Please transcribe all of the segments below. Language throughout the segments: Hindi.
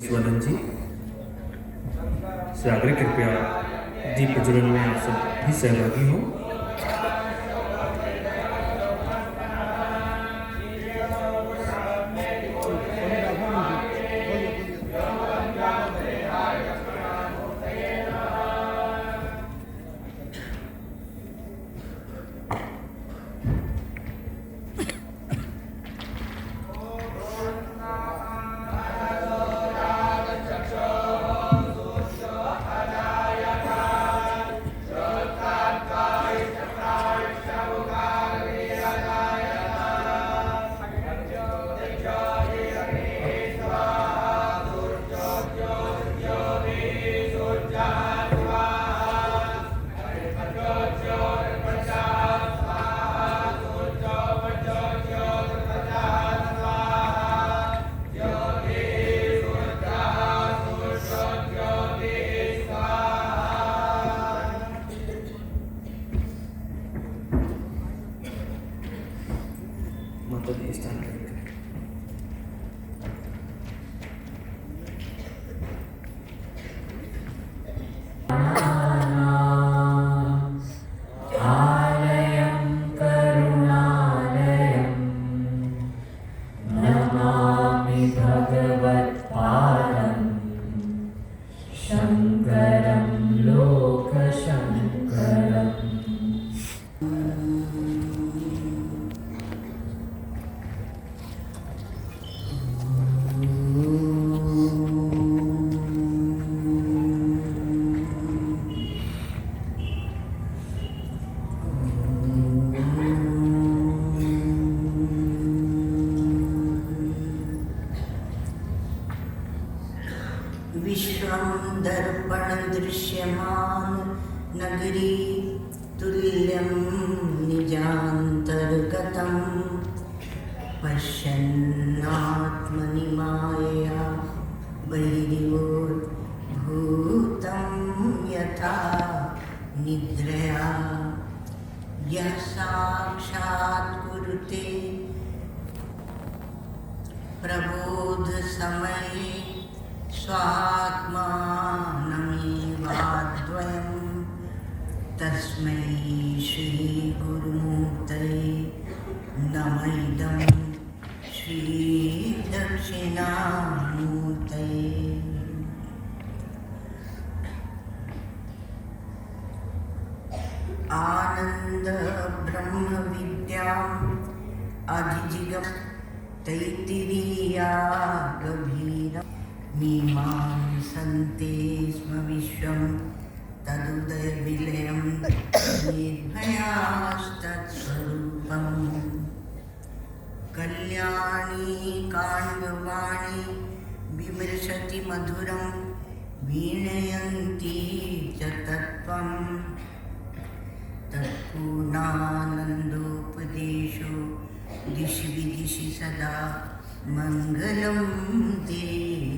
शिवानंद जी से आग्रह कृपया दीप प्रज्वलन में आप सब भी सहभागी हो। माता जी स्थान करेंगे। आलयं करुणालयं नमामि भगवत्पादं शङ्करं लोकशङ्करम्। विश्वं दर्पण दृश्यमान नगरी तुल्यं निजान्तर्गतं पश्यन्नात्मनि मायया बहिर्भूतं यथा निद्रया यः साक्षात् कुरुते प्रबोधसमये स्वात्मानमेवाद्वयं तस्मै श्रीगुरुमूर्तये नमः इदं श्रीदक्षिणामूर्तये। आनन्द ब्रह्मविद्याम् अधिजिगं तैत्तिरीया गभीरम् मीमांसन्ते स्म विश्वं तदुदयविलयं निर्भयास्तत्स्वरूपम् कल्याणी काण्डवाणी विमृशति मधुरं वीणयन्ती च तत्त्वं तत्पूर्णानन्दोपदेशो दिशि विदिशि सदा मङ्गलं ते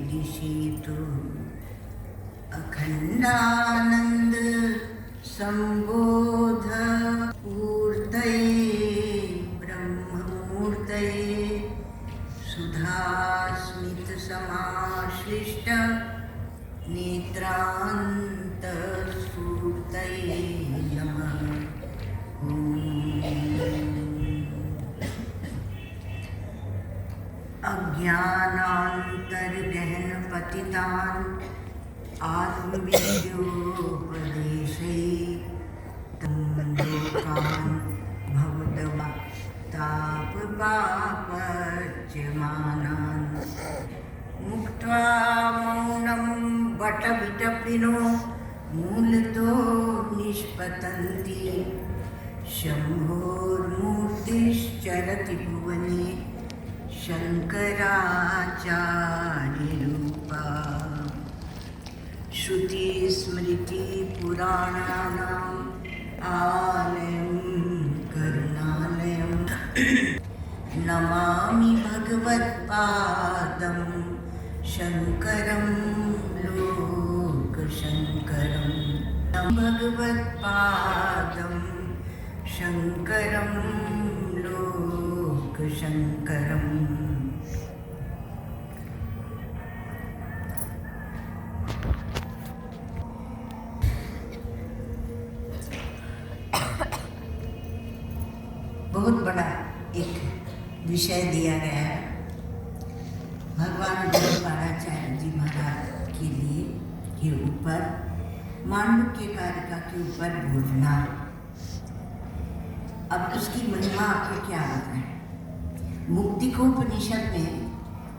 दिशितु अखण्डानन्द सम्बोध पूर्तये ब्रह्ममूर्तये सुधास्मित समाश्लिष्ट नेत्रान्तस्फूर्तये नमः। अज्ञानान्तर्गहनपतितान् आत्मविद्योपदेशै लोकान् भवदतापपापच्यमानान् मुक्त्वा मौनं वटविटपिनो मूलतो निष्पतन्ति शम्भोर्मूर्तिश्चरति भुवने शङ्कराचार्यरूपा श्रुतिस्मृतिपुराणानाम् आलयं करुणालयं नमामि भगवत्पादं शङ्करं लोकशङ्करं भगवत्पादं शङ्करं लोकशङ्करम्। बहुत बड़ा एक विषय दिया गया है भगवान गौड़पादाचार्य जी महाराज के ऊपर मांडुक्य कारिका के ऊपर बोलना। अब उसकी महिमा आपको क्या बताएं। मुक्तिकोपनिषद में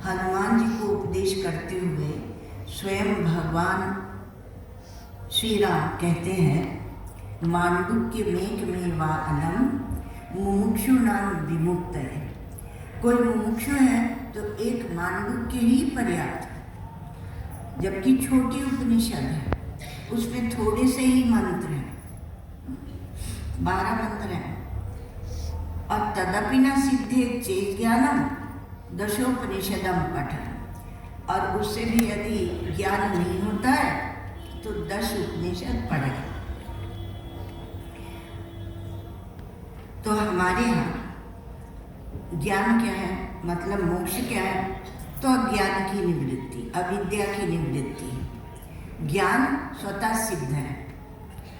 हनुमान जी को उपदेश करते हुए स्वयं भगवान श्री राम कहते हैं मांडुक्य में वा अलम मुमुक्षु नाम विमुक्त है। कोई मुमुक्षु है तो एक मांडुक्य ही पर्याप्त है। जबकि छोटी उपनिषद है, उसमें थोड़े से ही मंत्र हैं, 12 मंत्र हैं। और तदपि न सिद्धे चेत ज्ञानम दशोपनिषदम पठन। और उससे भी यदि ज्ञान नहीं होता है तो 10 उपनिषद पढ़े। तो हमारे यहाँ ज्ञान क्या है, मतलब मोक्ष क्या है, तो अज्ञान की निवृत्ति, अविद्या की निवृत्ति। ज्ञान स्वतः सिद्ध है,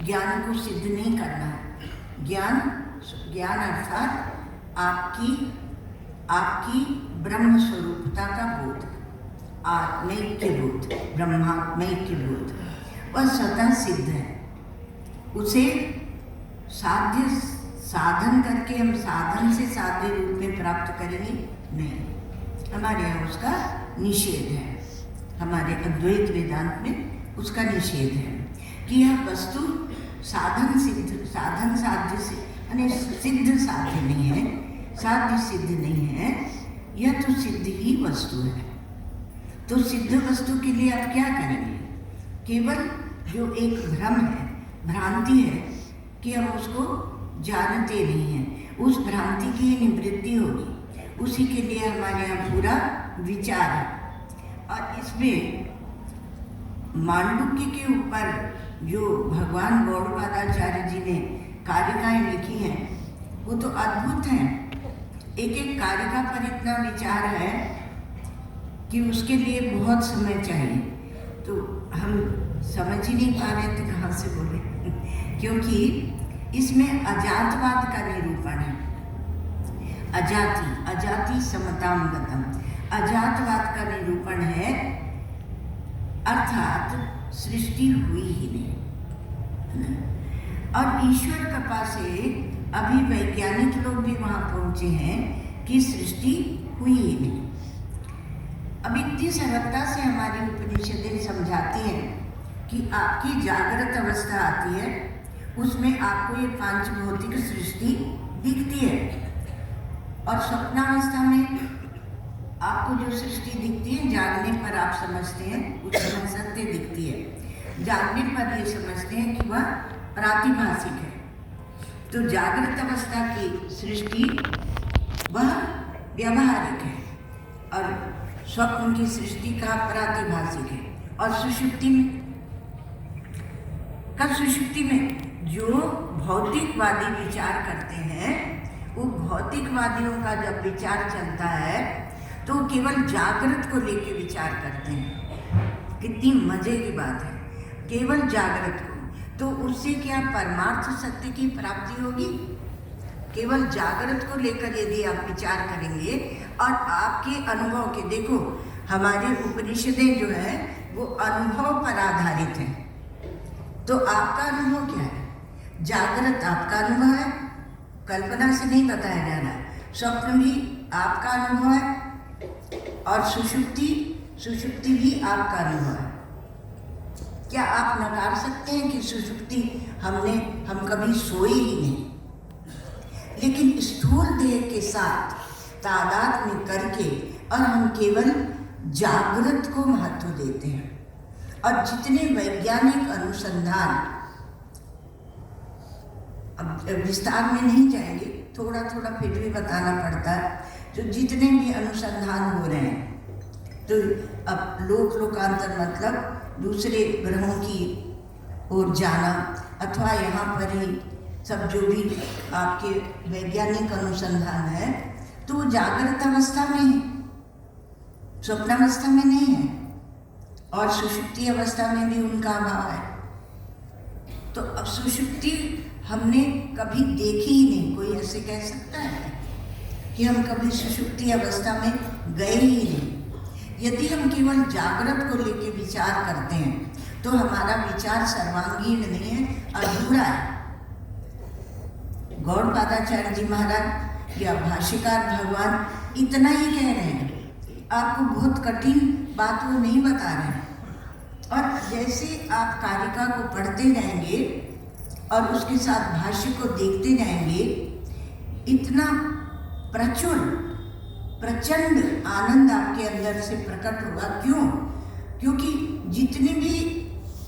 ज्ञान को सिद्ध नहीं करना है। ज्ञान अर्थात आपकी ब्रह्म स्वरूपता का बोध, आत्मैक्य बोध, ब्रह्मात्मैक्य बोध, वह स्वतः सिद्ध है। उसे साधन करके हम साधन से साध्य रूप में प्राप्त करेंगे नहीं, हमारे यहाँ उसका निषेध है। हमारे अद्वैत वेदांत में उसका निषेध है कि यह वस्तु साधन साध्य से यानी सिद्ध साध्य नहीं है, साध्य सिद्ध नहीं है, यह तो सिद्ध ही वस्तु है। तो सिद्ध वस्तु के लिए आप क्या करेंगे? केवल जो एक भ्रम है, भ्रांति है कि हम उसको जानते नहीं हैं, उस भ्रांति की निवृत्ति होगी, उसी के लिए हमारे यहाँ पूरा विचार है। और इसमें मांडुक्य के ऊपर जो भगवान गौड़पादाचार्य जी ने कारिकाएं लिखी हैं वो तो अद्भुत हैं। एक एक कारिका पर इतना विचार है कि उसके लिए बहुत समय चाहिए, तो हम समझ ही नहीं पा रहे थे कहाँ से बोले क्योंकि इसमें अजातवाद का निरूपण है। अजाति समताम गतम, अजातवाद का निरूपण है, अर्थात सृष्टि हुई ही नहीं। और ईश्वर कृपा से अभी वैज्ञानिक लोग भी वहाँ पहुँचे हैं कि सृष्टि हुई ही नहीं। अब इतनी सरलता से हमारी उपनिषदें समझाती हैं कि आपकी जागृत अवस्था आती है, उसमें आपको ये 5 भौतिक सृष्टि दिखती है, और स्वप्नावस्था में आपको जो सृष्टि दिखती है जागने पर आप समझते हैं उस समय सत्य दिखती है। जागने पर ये समझते हैं कि वह प्रातिभाषिक है। तो जागृत अवस्था की सृष्टि वह व्यावहारिक है और स्वप्न की सृष्टि का प्रातिभाषिक है। और सुषुप्ति में जो भौतिकवादी विचार करते हैं, वो भौतिकवादियों का जब विचार चलता है तो केवल जागृत को लेके विचार करते हैं। कितनी मजे की बात है, केवल जागृत को। तो उससे क्या परमार्थ सत्य की प्राप्ति होगी? केवल जागृत को लेकर यदि आप विचार करेंगे और आपके अनुभव के, देखो हमारी उपनिषदें जो है वो अनुभव पर आधारित है। तो आपका अनुभव क्या है? जागृत आपका अनुभव है, कल्पना से नहीं बताया जा रहा है। स्वप्न भी आपका अनुभव है और सुषुप्ति भी आपका अनुभव है। क्या आप नकार सकते हैं कि सुषुप्ति हम कभी सोए ही नहीं? लेकिन स्थूल देह के साथ तादात्म्य करके और हम केवल जागृत को महत्व देते हैं। और जितने वैज्ञानिक अनुसंधान, अब विस्तार में नहीं जाएंगे, थोड़ा थोड़ा फिर भी बताना पड़ता है, जो जितने भी अनुसंधान हो रहे हैं, तो अब लोकांतर मतलब दूसरे ग्रहों की ओर जाना, अथवा यहाँ पर ही सब जो भी आपके वैज्ञानिक अनुसंधान है, तो वो जागृत अवस्था में है, स्वप्नावस्था में नहीं है। और सुषुप्ति अवस्था में भी उनका अभाव है। तो अब सुषुप्ति हमने कभी देखी ही नहीं। कोई ऐसे कह सकता है कि हम कभी सुषुप्ति अवस्था में गए ही नहीं? यदि हम केवल जागृत को लेके विचार करते हैं तो हमारा विचार सर्वांगीण नहीं है, अधूरा है। गौड़पादाचार्य जी महाराज या भाष्यकार भगवान इतना ही कह रहे हैं, आपको बहुत कठिन बात वो नहीं बता रहे हैं। और जैसे आप कारिका को पढ़ते जाएंगे और उसके साथ भाष्य को देखते जाएंगे, इतना प्रचुर प्रचंड आनंद आपके अंदर से प्रकट होगा। क्यों? क्योंकि जितनी भी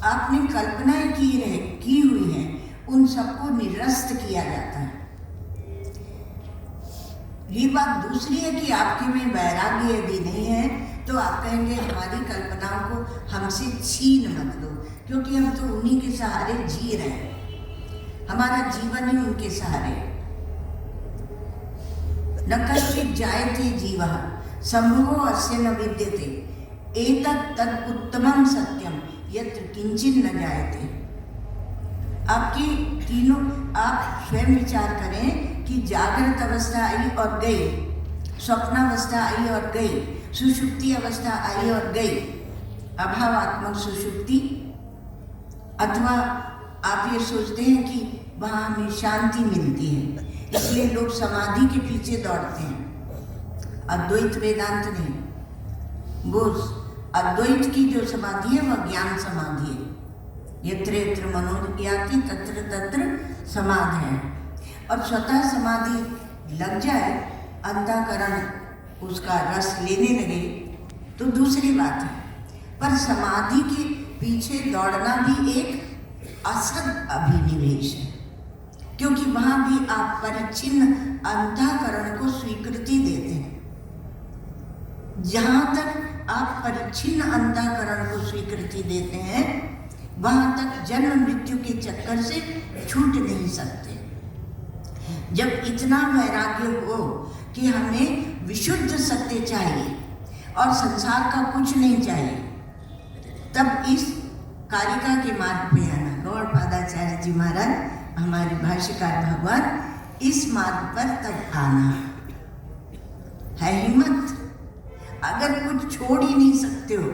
आपने कल्पनाएं की हुई हैं उन सबको निरस्त किया जाता है। ये बात दूसरी है कि आपके में वैराग्य यदि नहीं है तो आप कहेंगे हमारी कल्पनाओं को हमसे छीन मत दो, क्योंकि हम तो उन्हीं के सहारे जी रहे हैं, हमारा जीवन ही उनके सहारे है। न कश्चित् जायते जीवः संभवो अस्य न विद्यते एतत् तद् उत्तमं सत्यम यत्र किंचित् न जायते। आपकी तीनों, आप स्वयं विचार करें कि जागृत अवस्था आई और गई, स्वप्नावस्था आई और गई, सुषुप्ति अवस्था आई और गई, अभावात्मक सुषुप्ति, अथवा आप ये सोचते हैं कि वहाँ हमें शांति मिलती है इसलिए लोग समाधि के पीछे दौड़ते हैं। अद्वैत वेदांत नहीं, वो अद्वैत की जो समाधि है वह ज्ञान समाधि है। यत्र यत्र मनोयाति तत्र तत्र समाधि है। और स्वतः समाधि लग जाए, अंतःकरण उसका रस लेने लगे तो दूसरी बात है, पर समाधि के पीछे दौड़ना भी एक असद अभिनिवेश है, क्योंकि वहां भी आप परिच्छिन्न अंतःकरण को स्वीकृति देते हैं। जहां तक आप परिच्छिन्न अंतःकरण को स्वीकृति देते हैं वहां तक जन्म मृत्यु के चक्कर से छूट नहीं सकते। जब इतना वैराग्य हो कि हमें विशुद्ध सत्य चाहिए और संसार का कुछ नहीं चाहिए, तब इस कारिका के मार्ग पे आना। गौड़पादाचार्य जी महाराज हमारे भाष्यकार भगवान इस मार्ग पर तब आना है हिम्मत। अगर कुछ छोड़ ही नहीं सकते हो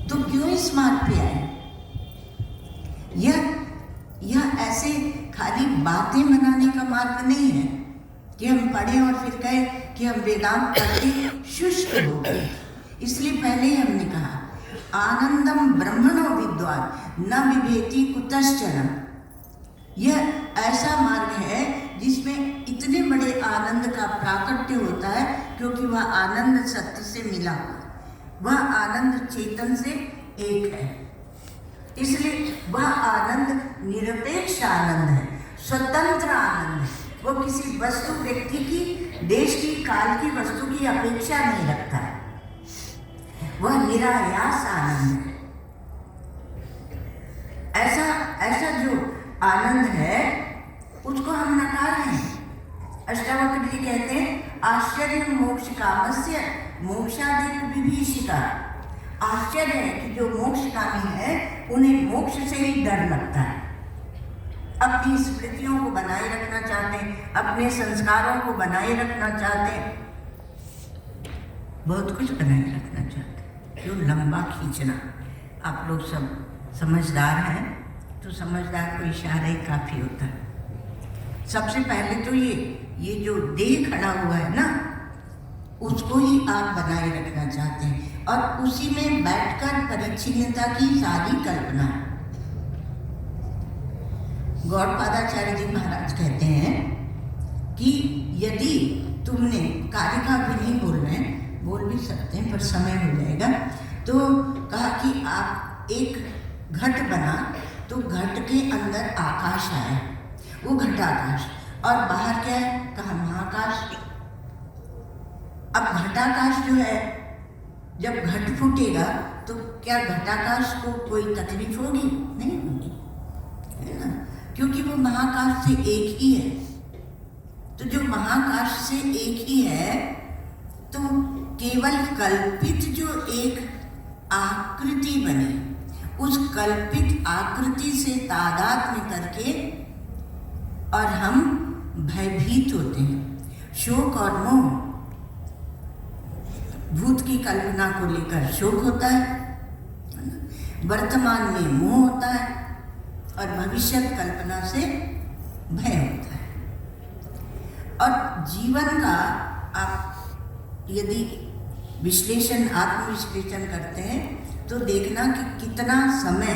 तो क्यों इस मार्ग पे आए? यह ऐसे खाली बातें बनाने का मार्ग नहीं है कि हम पढ़ें और फिर कहें कि हम वेदांत पढ़ते शुष्क हो गए। इसलिए पहले ही हमने कहा आनंदम ब्रह्मणो विद्वान न विभेति कुतश्चन। यह ऐसा मार्ग है जिसमें इतने बड़े आनंद का प्राकट्य होता है क्योंकि वह आनंद सत्य से मिला हुआ, वह आनंद चेतन से एक है। इसलिए वह आनंद निरपेक्ष आनंद है, स्वतंत्र आनंद है। वो किसी वस्तु, व्यक्ति की, देश की, काल की वस्तु की अपेक्षा नहीं रखता है, वह निरायास आनंद है। ऐसा जो आनंद है उसको हम नकार रहे हैं। अष्टावक्र जी कहते हैं आश्चर्य मोक्ष कामस्य मोक्षादि विभीषिका। आश्चर्य है कि जो मोक्ष कामी है उन्हें मोक्ष से ही डर लगता है। अपनी स्मृतियों को बनाए रखना चाहते हैं, अपने संस्कारों को बनाए रखना चाहते हैं, बहुत कुछ बनाए रखना चाहते हैं। क्यों लंबा खींचना? आप लोग सब समझदार हैं तो समझदार को इशारा ही काफ़ी होता है। सबसे पहले तो ये जो देह खड़ा हुआ है ना, उसको ही आप बनाए रखना चाहते हैं और उसी में बैठकर परिच्छिन्नता की सारी कल्पना है। गौड़पादाचार्य जी महाराज कहते हैं कि यदि तुमने, कारिका भी नहीं बोल रहे हैं, बोल भी सकते हैं पर समय हो जाएगा, तो कहा कि आप एक घट बना तो घट के अंदर आकाश आया, वो घटाकाश, और बाहर क्या है? कहा महाकाश। अब घटाकाश जो है, जब घट फूटेगा तो क्या घटाकाश को कोई तकलीफ होगी? नहीं होगी, है ना, क्योंकि वो महाकाश से एक ही है। तो जो महाकाश से एक ही है तो केवल कल्पित जो एक आकृति बने, उस कल्पित आकृति से तादात्म्य करके और हम भयभीत होते हैं। शोक और मोह, भूत की कल्पना को लेकर शोक होता है, वर्तमान में मोह होता है और भविष्य कल्पना से भय होता है। और जीवन का आप यदि विश्लेषण, आत्मविश्लेषण करते हैं तो देखना कि कितना समय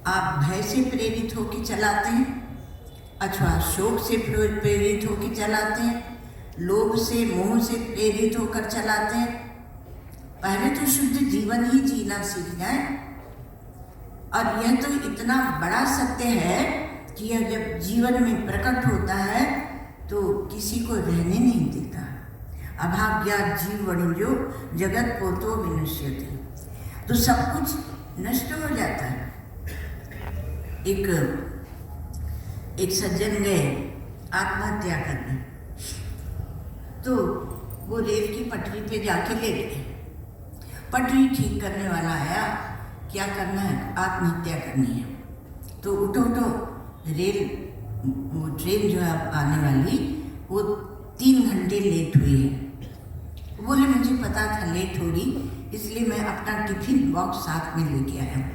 आप भय से प्रेरित होकर चलाते हैं अथवा शोक से प्रेरित होकर चलाते हैं, लोभ से, मोह से प्रेरित होकर चलाते हैं। पहले तो शुद्ध जीवन ही जीना सीख जाए। और यह तो इतना बड़ा सत्य है कि यह जब जीवन में प्रकट होता है तो किसी को रहने नहीं देता। अभाग्या जीव वणिजो जगत पोतो विनश्यति, तो सब कुछ नष्ट हो जाता है। एक सज्जन गए आत्महत्या करने, तो वो रेल की पटरी पे जाके लेट गए। पटरी ठीक करने वाला आया, क्या करना है, आत्महत्या करनी है। तो उठो उठो, वो ट्रेन जो है आने वाली वो 3 घंटे लेट हुई है। बोले मुझे पता था लेट होगी, इसलिए मैं अपना टिफिन बॉक्स साथ में लेके आया हूँ।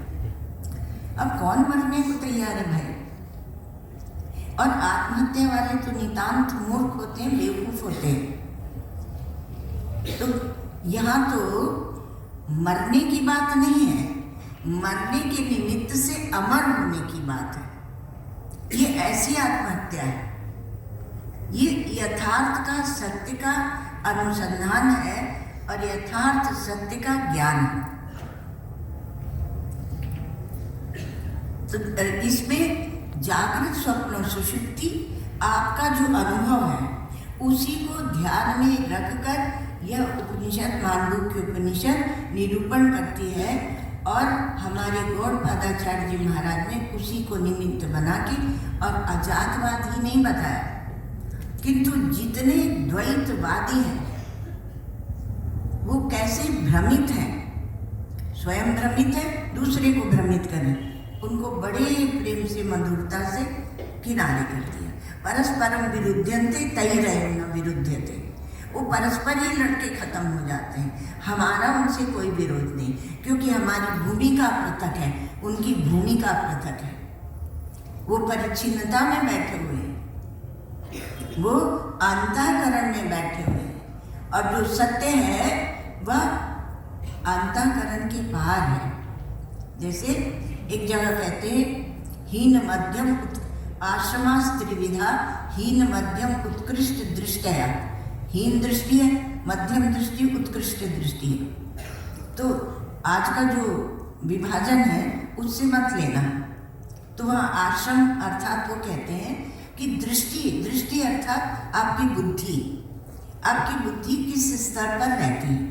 अब कौन मरने को तैयार है भाई? और आत्महत्या वाले तो नितांत मूर्ख होते हैं, बेवकूफ होते हैं। तो यहाँ तो मरने की बात नहीं है, मरने के निमित्त से अमर होने की बात है। ये ऐसी आत्महत्या है, ये यथार्थ का, सत्य का अनुसंधान है और यथार्थ सत्य का ज्ञान है। तो इसमें जागृत, स्वप्न और सुषुप्ति आपका जो अनुभव है उसी को ध्यान में रखकर यह उपनिषद, मांडूक्य उपनिषद निरूपण करती है। और हमारे गौड़पादाचार्य जी महाराज ने उसी को निमित्त बना के, और अजातवाद ही नहीं बताया, किंतु जितने द्वैतवादी हैं वो कैसे भ्रमित हैं, स्वयं भ्रमित है, दूसरे को भ्रमित करें, उनको बड़े प्रेम से, मधुरता से किनारे कर दिया। परस्परम विरुद्धन्ते तैरयं न विरुध्यते, वो परस्पर ही लड़के खत्म हो जाते हैं। हमारा उनसे कोई विरोध नहीं, क्योंकि हमारी भूमिका पृथक है, उनकी भूमिका पृथक है। वो परिच्छिन्नता में बैठे हुए हैं, वो अंतःकरण में बैठे हुए हैं, और जो सत्य है वह अंतःकरण के पार है। जैसे एक जगह कहते हैं, हीन मध्यम आश्रमास त्रिविधा, हीन मध्यम उत्कृष्ट दृष्टया। हीन दृष्टि है, मध्यम दृष्टि, उत्कृष्ट दृष्टि है। तो आज का जो विभाजन है उससे मत लेना। तो वहाँ आश्रम अर्थात वो कहते हैं कि दृष्टि अर्थात आपकी बुद्धि किस स्तर पर रहती है,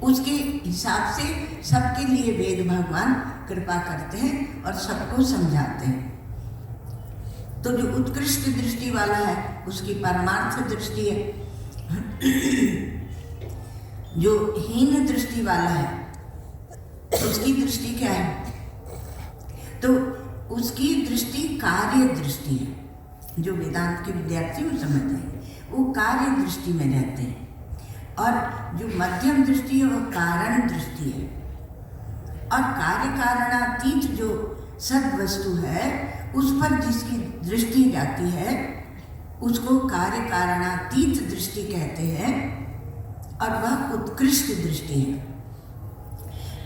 उसके हिसाब से सबके लिए वेद भगवान कृपा करते हैं और सबको समझाते हैं। तो जो उत्कृष्ट दृष्टि वाला है उसकी परमार्थ दृष्टि है, जो हीन दृष्टि वाला है उसकी दृष्टि क्या है? तो उसकी दृष्टि कार्य दृष्टि है। जो वेदांत के विद्यार्थी वो समझते हैं, वो कार्य दृष्टि में रहते हैं। और जो मध्यम दृष्टि है वो कारण दृष्टि है। और कार्य कारणातीत जो सद वस्तु है उस पर जिसकी दृष्टि जाती है उसको कार्य कारणातीत दृष्टि कहते हैं, और वह उत्कृष्ट दृष्टि है।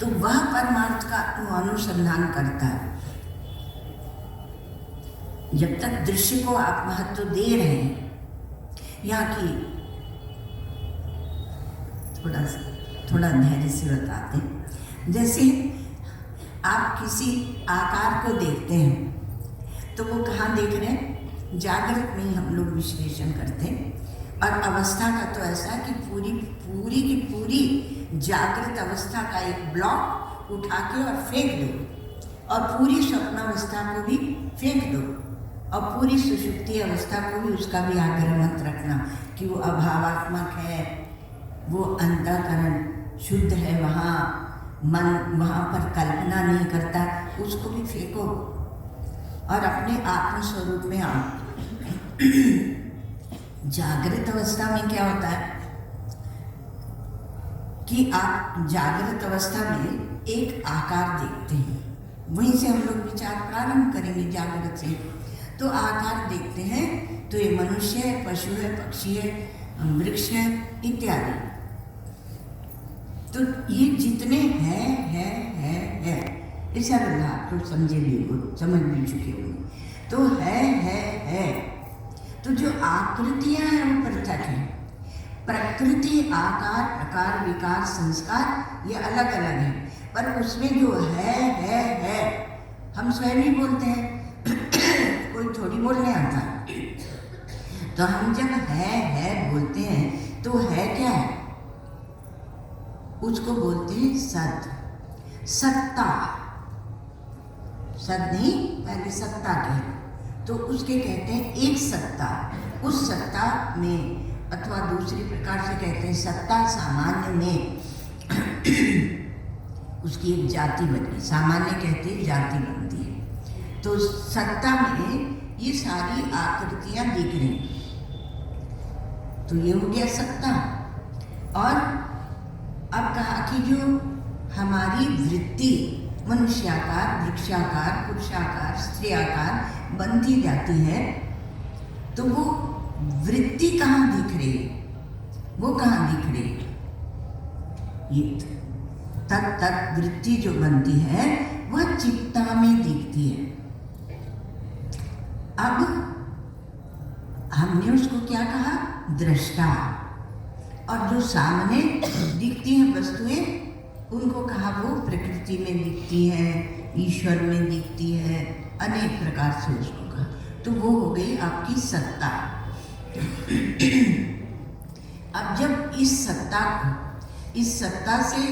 तो वह परमार्थ का अनुसंधान करता है। जब तक दृश्य को आप महत्व दे रहे हैं, यहाँ की थोड़ा धैर्य से बताते हैं। जैसे आप किसी आकार को देखते हैं तो वो कहाँ देख रहे हैं? जागृत में ही हम लोग विश्लेषण करते हैं। और अवस्था का तो ऐसा कि पूरी की पूरी जागृत अवस्था का एक ब्लॉक उठा के और फेंक दो, और पूरी स्वप्नावस्था को भी फेंक दो, और पूरी सुषुप्ति अवस्था को भी, उसका भी आग्रह मत रखना कि वो अभावात्मक है, वो अंतःकरण शुद्ध है, वहाँ मन वहाँ पर कल्पना नहीं करता, उसको भी फेंको। और अपने आत्म स्वरूप में आओ। जागृत अवस्था में क्या होता है कि आप जागृत अवस्था में एक आकार देखते हैं, वहीं से हम लोग विचार प्रारंभ करेंगे जागृत से। तो आकार देखते हैं तो ये मनुष्य है, पशु है, पक्षी है, वृक्ष है इत्यादि। तो ये जितने हैं इस आप लोग समझ भी चुके होंगे। तो है तो जो आकृतियां हैं वो पृथक हैं। प्रकृति, आकार, प्रकार, विकार, संस्कार ये अलग अलग हैं, पर उसमें जो है हम स्वयं ही बोलते हैं। कोई थोड़ी बोलने आता है। तो हम जब है बोलते हैं तो है क्या है, उसको बोलते हैं सत्ता। सद नहीं, पहले सत्ता कहे तो उसके कहते हैं एक सत्ता। उस सत्ता में अथवा दूसरी प्रकार से कहते हैं सत्ता सामान्य में उसकी एक जाति बनी। सामान्य कहते हैं जाति बनती है। तो सत्ता में ये सारी आकृतियां दिख रही, तो ये हो गया सत्ता। और अब कहा कि जो हमारी वृत्ति मनुष्याकार, वृक्षाकार, पुरुषाकार, स्त्रीआकार बनती जाती है, तो वो वृत्ति कहाँ दिख रही है, वो कहाँ दिख रही है, ये तत् वृत्ति जो बनती है वह चित्ता में दिखती है। अब हमने उसको क्या कहा, दृष्टा। और जो सामने दिखती हैं वस्तुएं उनको कहा वो प्रकृति में दिखती है, ईश्वर में दिखती है, अनेक प्रकार से उसको कहा। तो वो हो गई आपकी सत्ता। अब जब इस सत्ता से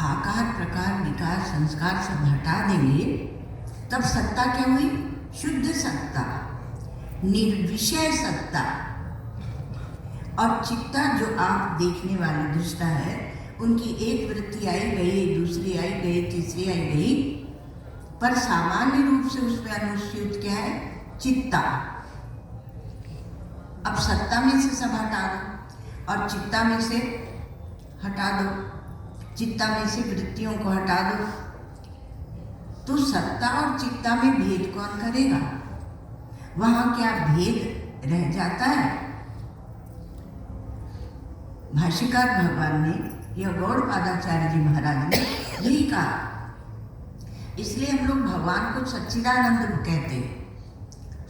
आकार, प्रकार, विकार, संस्कार सब हटा देंगे, तब सत्ता क्या हुई, शुद्ध सत्ता, निर्विषय सत्ता। और चित्ता जो आप देखने वाली दृष्टा है, उनकी एक वृत्ति आई गई, दूसरी आई गई, तीसरी आई गई, पर सामान्य रूप से उसमें अनुस्यूत क्या है, चित्ता। अब सत्ता में से सब हटा दो और चित्ता में से हटा दो, चित्ता में से वृत्तियों को हटा दो, तो सत्ता और चित्ता में भेद कौन करेगा? वहां क्या भेद रह जाता है? भाष्यकार भगवान ने या गौड़पादाचार्य जी महाराज ने यही कहा। इसलिए हम लोग भगवान को सच्चिदानंद कहते हैं,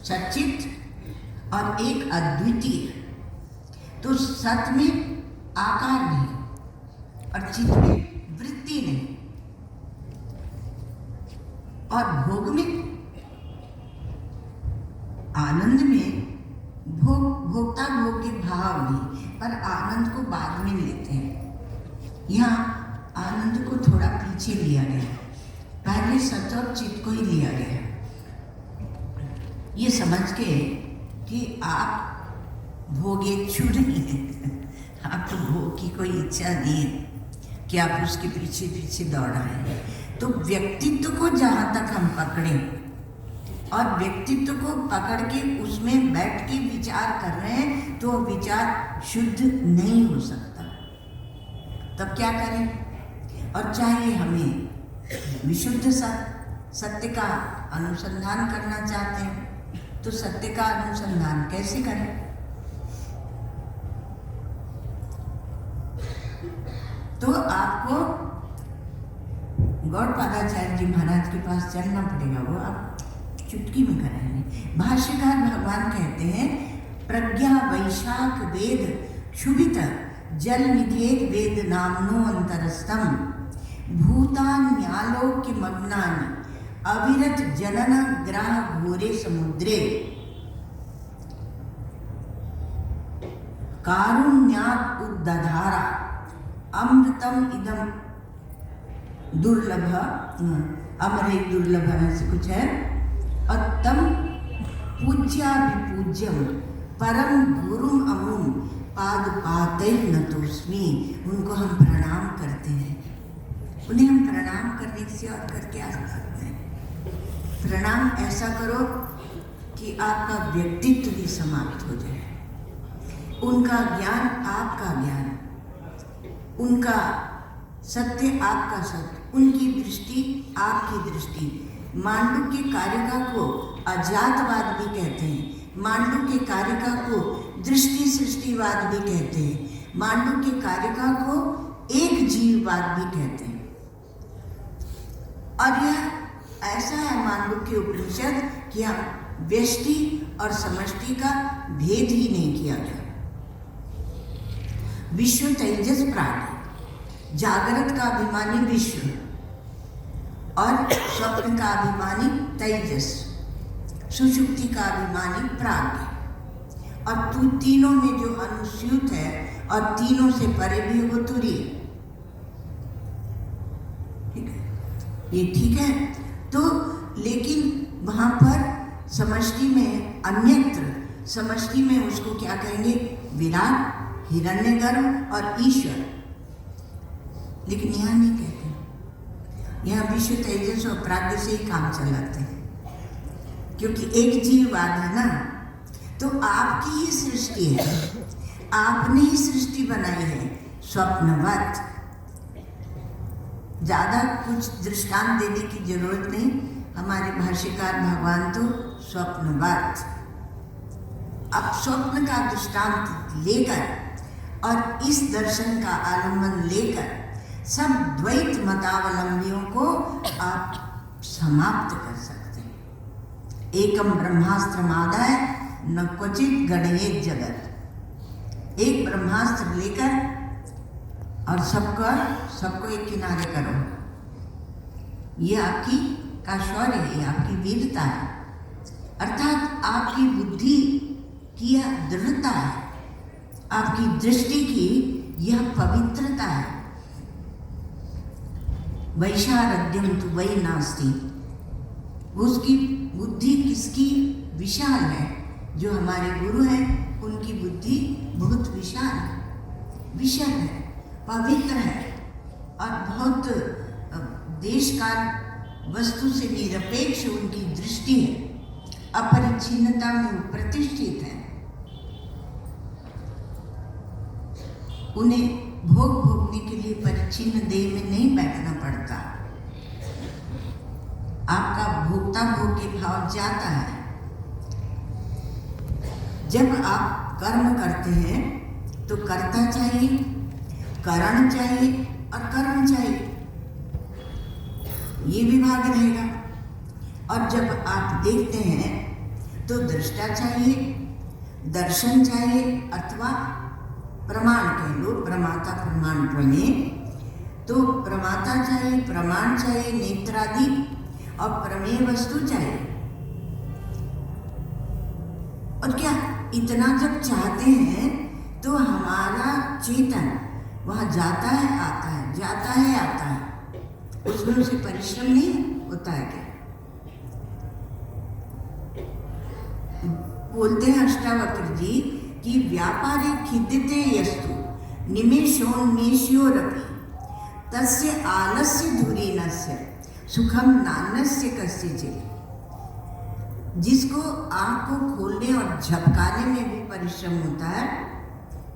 सच्चित और एक अद्वितीय। तो सत में आकार नहीं और चित्त में वृत्ति नहीं, और भोग में, आनंद में भोक्ता भोग्य भाव नहीं, पर आनंद को बाद में लेते हैं। यहाँ आनंद को थोड़ा पीछे लिया गया, पहले सत और चित्त को ही लिया गया, ये समझ के कि आप भोगेच्छु नहीं हैं, आपको भोग की कोई इच्छा नहीं है कि आप उसके पीछे पीछे दौड़ाएं। तो व्यक्तित्व को जहाँ तक हम पकड़ें और व्यक्तित्व को पकड़ के उसमें बैठ के विचार कर रहे हैं, तो विचार शुद्ध नहीं हो सकता। तब क्या करें? और चाहिए हमें विशुद्ध सत्य का अनुसंधान करना चाहते हैं, तो सत्य का अनुसंधान कैसे करें? तो आपको गौड़पादाचार्य जी महाराज के पास चलना पड़ेगा, वो आप चुटकी में कराएंगे। भाष्यकार भगवान कहते हैं, प्रज्ञा वैशाख वेद क्षुभित जल निधेद वेद नामनो अंतरस्तम भूतान्यालोक्य मग्नानि अविरत जनन ग्रह घोरे समुद्रे कारुण्यात् उद्दधारा अमृतम इदम दुर्लभ, अमरे दुर्लभ ऐसे कुछ है। और तम पूज्या विपूज्यम परम गुरुम अमुम पाद पातै नतोस्मि, उनको हम प्रणाम करते हैं। उन्हें हम प्रणाम करने से और करके आ सकते हैं। प्रणाम ऐसा करो कि आपका व्यक्तित्व भी समाप्त हो जाए, उनका ज्ञान आपका ज्ञान, उनका सत्य आपका सत्य, उनकी दृष्टि आपकी दृष्टि। मांडुक्य कारिका को अजातवाद भी कहते हैं, मांडुक्य कारिका को दृष्टि सृष्टिवाद भी कहते हैं, मांडुक्य कारिका को एक जीववाद भी कहते हैं। और यह ऐसा है मांडुक्य उपनिषद कि हम व्यष्टि और समष्टि का भेद ही नहीं किया गया। विश्व तेजस प्राणी, जागृत का अभिमानी विश्व और स्वप्न का अभिमानी तेजस, सुषुप्ति का अभिमानी प्राज्ञ, और तीनों में जो अनुस्यूत है और तीनों से परे भी वो तुरीय। ठीक है, ये ठीक है। तो लेकिन वहाँ पर समष्टि में अन्यत्र, समष्टि में उसको क्या कहेंगे, विराट, हिरण्यगर्भ और ईश्वर। लेकिन यहाँ नहीं कहते, यहाँ विश्व तेजस और प्राज्ञ से ही काम चलाते हैं, क्योंकि एक जीववाद है ना। तो आपकी ही सृष्टि है, आपने ही सृष्टि बनाई है स्वप्नवत। ज़्यादा कुछ दृष्टांत देने की जरूरत नहीं, हमारे भाष्यकार भगवान तो स्वप्नवत। अब स्वप्न का दृष्टांत लेकर और इस दर्शन का आलम्बन लेकर सब द्वैत मतावलंबियों को आप समाप्त कर सकते हैं। एकम ब्रह्मास्त्रमादाय न क्वचित गणयेत जगत। एक ब्रह्मास्त्र लेकर और सबको एक किनारे करो। ये आपकी का शौर्य है, आपकी वीरता है, अर्थात आपकी बुद्धि की यह दृढ़ता है, आपकी दृष्टि की यह पवित्रता है। वैशारद्यम तो वही नास्ति, उसकी बुद्धि किसकी विशाल है, जो हमारे गुरु हैं उनकी बुद्धि बहुत विशाल है, विशाल है, पवित्र है और बहुत देश काल वस्तु से निरपेक्ष उनकी दृष्टि है, अपरिच्छिन्नता में प्रतिष्ठित है। उन्हें भोग भोगने के लिए परिच्छिन्न देह में नहीं बैठना पड़ता। आपका भोक्ता भोग के भाव जाता है। जब आप कर्म करते हैं तो कर्ता चाहिए, करण चाहिए और कर्म चाहिए, ये विभाग रहेगा। और जब आप देखते हैं तो दृष्टा चाहिए, दर्शन चाहिए अथवा प्रमाण कह लो, प्रमाता प्रमाण प्रमेय। तो प्रमाता चाहिए, प्रमाण चाहिए, नेत्रादि और प्रमेय वस्तु चाहिए। और क्या इतना जब चाहते हैं तो हमारा चेतन वहाँ जाता है आता है, जाता है आता है, उसमें उसे परिश्रम नहीं होता है। क्या बोलते हैं अष्टावक्र जी कि व्यापारे खिद्यते यस्तु निमेषोन्मेष्योरपि तस्य आलस्य धुरीनस्य सुखम नान्यस्य कस्यचित्। जिसको आँख को खोलने और झपकाने में भी परिश्रम होता है,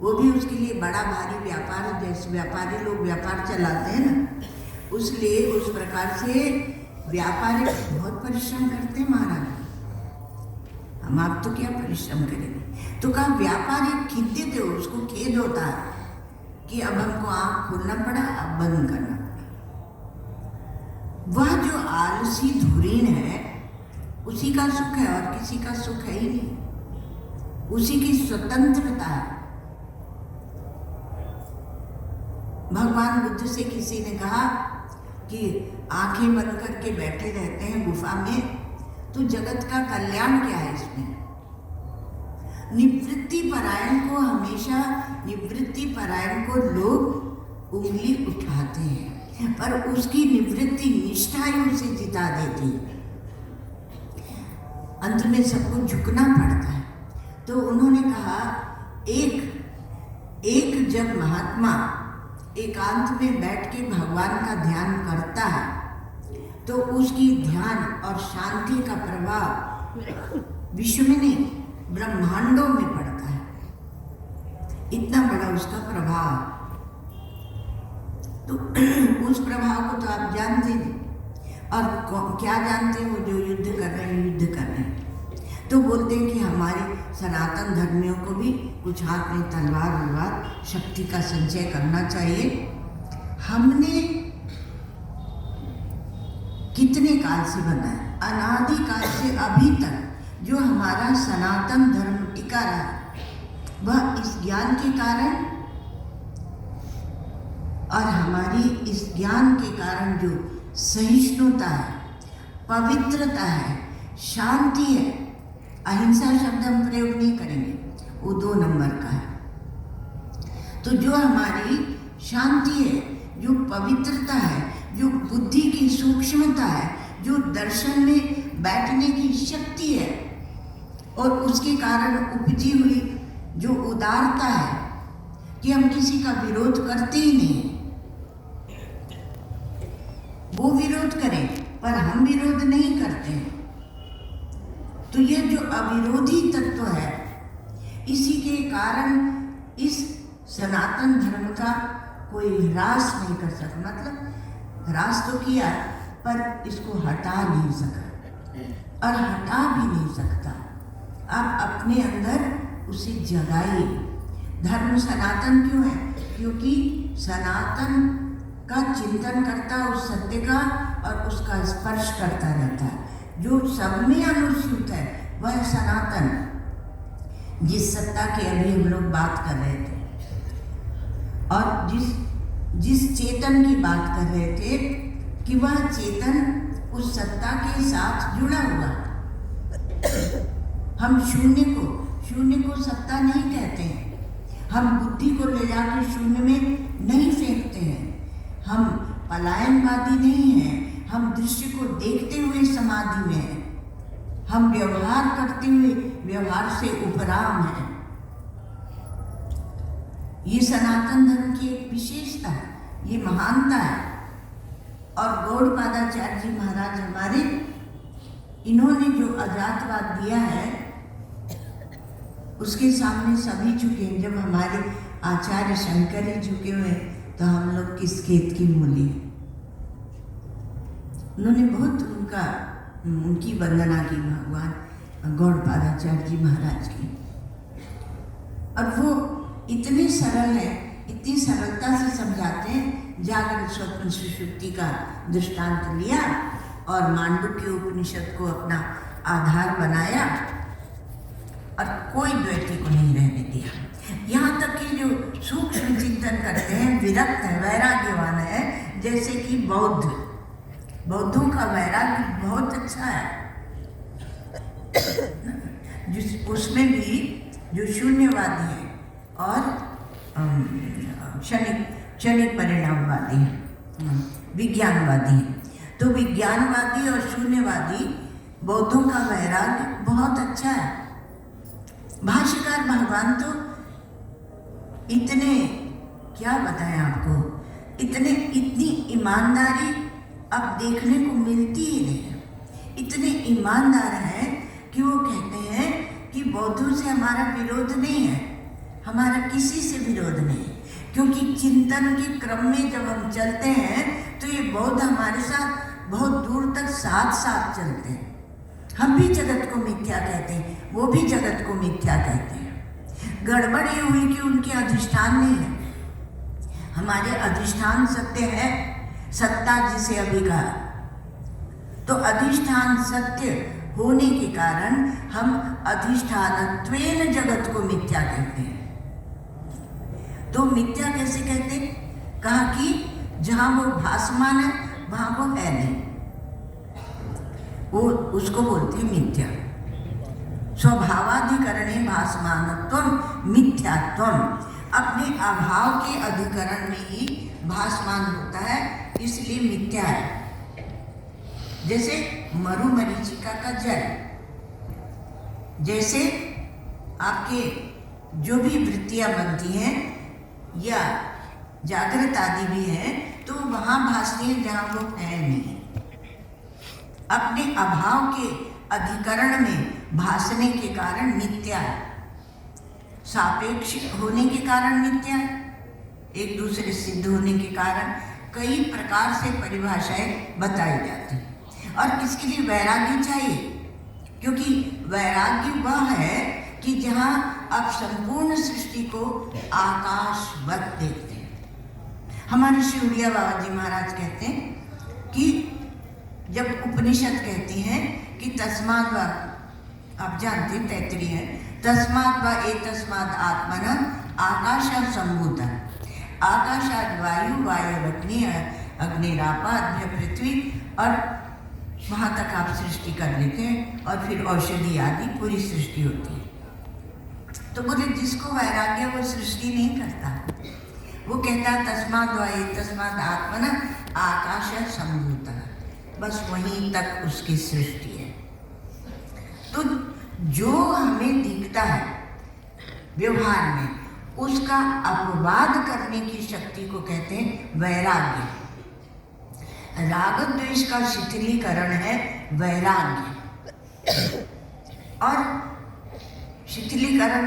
वो भी उसके लिए बड़ा भारी व्यापार है। जैसे व्यापारी लोग व्यापार चलाते हैं ना, उसलिए उस प्रकार से व्यापारी बहुत परिश्रम करते हैं महाराज। हम आप तो क्या परिश्रम करेंगे। तो कहा व्यापारी खिद्य थे, उसको खेद होता है कि अब हमको आँख खोलना पड़ा, अब बंद करना पड़ा। वह जो आलसी धुरीण है उसी का सुख है और किसी का सुख है ही नहीं, उसी की स्वतंत्रता है। भगवान बुद्ध से किसी ने कहा कि आंखें बंद करके बैठे रहते हैं गुफा में, तो जगत का कल्याण क्या है इसमें। निवृत्ति परायण को हमेशा, निवृत्ति परायण को लोग उंगली उठाते हैं, पर उसकी निवृत्ति निष्ठा ही उसे जिता देती है। अंत में सबको झुकना पड़ता है। तो उन्होंने कहा एक जब महात्मा एकांत में बैठ के भगवान का ध्यान करता है तो तो उसकी ध्यान और शांति का प्रभाव विश्व में नहीं, ब्रह्मांडों में पड़ता है। इतना बड़ा उसका प्रभाव। तो उस प्रभाव को तो आप जानते हैं। और क्या जानते हो? जो युद्ध कर रहे हैं, युद्ध कर रहे हैं। तो बोलते हैं कि हमारे सनातन धर्मियों को भी कुछ हाथ में तलवार वलवार शक्ति का संचय करना चाहिए। हमने कितने काल से बनाया, अनादि काल से अभी तक जो हमारा सनातन धर्म टिका रहा, वह इस ज्ञान के कारण और हमारी इस ज्ञान के कारण जो सहिष्णुता है, पवित्रता है, शांति है। अहिंसा शब्द हम प्रयोग नहीं करेंगे, वो 2 नंबर का है। तो जो हमारी शांति है, जो पवित्रता है, जो बुद्धि की सूक्ष्मता है, जो दर्शन में बैठने की शक्ति है, और उसके कारण उपजी हुई जो उदारता है कि हम किसी का विरोध करते ही नहीं। वो विरोध करें पर हम विरोध नहीं करते हैं। तो ये जो अविरोधी तत्व है, इसी के कारण इस सनातन धर्म का कोई ह्रास नहीं कर सकता। मतलब ह्रास तो किया पर इसको हटा नहीं सका और हटा भी नहीं सकता। आप अपने अंदर उसे जगाइए। धर्म सनातन क्यों है? क्योंकि सनातन का चिंतन करता, उस सत्य का और उसका स्पर्श करता रहता है। जो सब में अनुस्यूत है वह सनातन, जिस सत्ता की अभी हम लोग बात कर रहे थे और जिस चेतन की बात कर रहे थे कि वह चेतन उस सत्ता के साथ जुड़ा हुआ। हम शून्य को सत्ता नहीं कहते हैं। हम बुद्धि को ले जाकर शून्य में नहीं फेंकते हैं। हम पलायनवादी नहीं हैं। हम दृश्य को देखते हुए समाधि में हैं। हम व्यवहार करते हुए व्यवहार से उपराम हैं। ये सनातन धर्म की एक विशेषता है, ये महानता है। और गौड़पादाचार्य जी महाराज हमारे, इन्होंने जो अजातवाद दिया है उसके सामने सभी झुके। जब हमारे आचार्य शंकर ही झुके हुए तो हम लोग किस खेत की मूली। उन्होंने बहुत उनकी वंदना की भगवान गौड़पादाचार्य जी महाराज की। और वो इतने सरल है, इतनी सरलता से समझाते हैं। जागरण स्वप्न सुषुप्ति का दृष्टांत लिया और मांडुक्य उपनिषद को अपना आधार बनाया और कोई द्वैती को नहीं रहने दिया। यहाँ तक कि जो सूक्ष्म चिंतन करते हैं, विरक्त है, वैराग्यवान है, जैसे कि बौद्धों का वैराग्य बहुत अच्छा है। उसमें भी जो शून्यवादी है और क्षणिक परिणामवादी है, विज्ञानवादी है। तो विज्ञानवादी और शून्यवादी बौद्धों का वैराग्य बहुत अच्छा है। भाष्यकार भगवान तो इतने, क्या बताएं आपको, इतनी ईमानदारी अब देखने को मिलती ही नहीं। इतने ईमानदार हैं कि वो कहते हैं कि बौद्धों से हमारा विरोध नहीं है, हमारा किसी से विरोध नहीं, क्योंकि चिंतन के क्रम में जब हम चलते हैं तो ये बौद्ध हमारे साथ बहुत दूर तक साथ साथ चलते हैं। हम भी जगत को मिथ्या कहते हैं, वो भी जगत को मिथ्या कहते हैं। गड़बड़ ये हुई कि उनके अधिष्ठान नहीं है, हमारे अधिष्ठान सत्य है। सत्ता जिसे अभी कहा, तो अधिष्ठान सत्य होने के कारण हम अधिष्ठानत्वेन जगत को मिथ्या कहते हैं। तो मिथ्या कैसे कहते? कहा कि जहाँ वो भासमान है वहाँ वो है नहीं, वो उसको बोलते हैं मिथ्या। स्वभावाधिकरणे भासमानत्वम मिथ्यात्वम, अपने अभाव के अधिकरण में ही भासमान होता है, इसलिए मिथ्या है। जैसे मरुमरीचिका का जल, जैसे आपके जो भी वृत्तियां बनती हैं या जागृत आदि भी हैं, तो वहाँ भासती है जहाँ वो है नहीं। अपने अभाव के अधिकरण में भासने के कारण मिथ्या है, सापेक्ष होने के कारण मिथ्या है, एक दूसरे सिद्ध होने के कारण कई प्रकार से परिभाषाएं बताई जाती हैं। और इसके लिए वैराग्य चाहिए, क्योंकि वैराग्य वह है कि जहाँ आप संपूर्ण सृष्टि को आकाशवत देखते हैं। हमारे श्री उड़िया बाबा जी महाराज कहते हैं कि जब उपनिषद कहती हैं कि तस्मात् व, आप जानते हैं तैत्तिरीय है, तस्मात् व एतस्मात् आत्मना आकाशात् सम्भूता, आकाशात् वायु, वायुरग्नि, अग्निरापाद्य पृथ्वी, और वहाँ तक आप सृष्टि कर लेते हैं और फिर औषधि आदि पूरी सृष्टि होती है। तो बोले जिसको वैराग्य वो सृष्टि नहीं करता, वो कहता तस्मात् व एतस्मात् आत्मना आकाशात् सम्भूता, बस वहीं तक उसकी सृष्टि है। तो जो हमें दिखता है व्यवहार में, उसका अपवाद करने की शक्ति को कहते हैं वैराग्य। राग द्वेष का शिथिलीकरण है वैराग्य। और शिथिलीकरण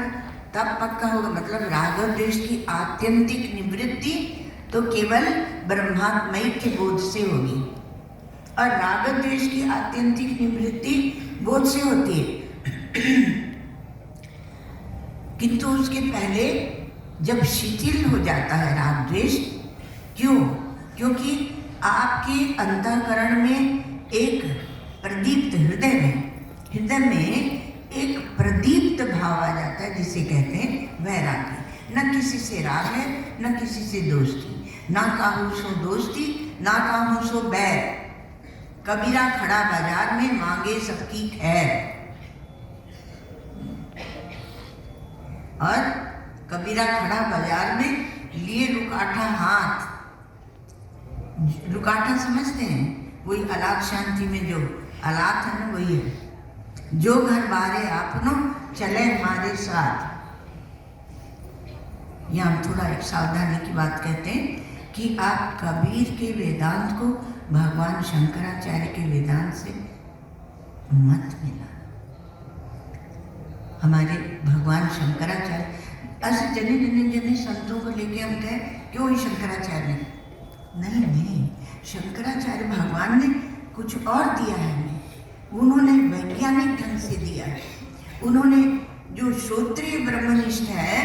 तब पक्का होगा, मतलब राग द्वेष की आत्यंतिक निवृत्ति तो केवल ब्रह्मात्मय के बोध से होगी, और राग द्वेष की आत्यंतिक निवृत्ति बोध से होती है। किंतु उसके पहले जब शिथिल हो जाता है राग द्वेष, क्यों? क्योंकि आपके अंतःकरण में एक प्रदीप्त हृदय में एक प्रदीप्त भाव आ जाता है, जिसे कहते हैं वैराग्य। न किसी से राग है, न किसी से दोस्ती, ना काहू सो दोस्ती, ना काहू सो बैर। कबीरा खड़ा बाजार में मांगे सबकी खैर, और कबीरा खड़ा बाजार में लिए रुकाठा हाथ। रुकाठा समझते हैं? वही अलाप शांति में जो अलाप है ना, वही है, जो घर बारे आपनो चले हमारे साथ। यहाँ हम थोड़ा एक सावधानी की बात कहते हैं कि आप कबीर के वेदांत को भगवान शंकराचार्य के वेदांत से मत मिला। हमारे भगवान शंकराचार्य ऐसे जने संतों को लेके हम कहें क्यों ही शंकराचार्य नहीं, शंकराचार्य भगवान ने कुछ और दिया है हमें। उन्होंने वैज्ञानिक ढंग से दिया है। उन्होंने जो श्रोत्रिय ब्रह्मनिष्ठ है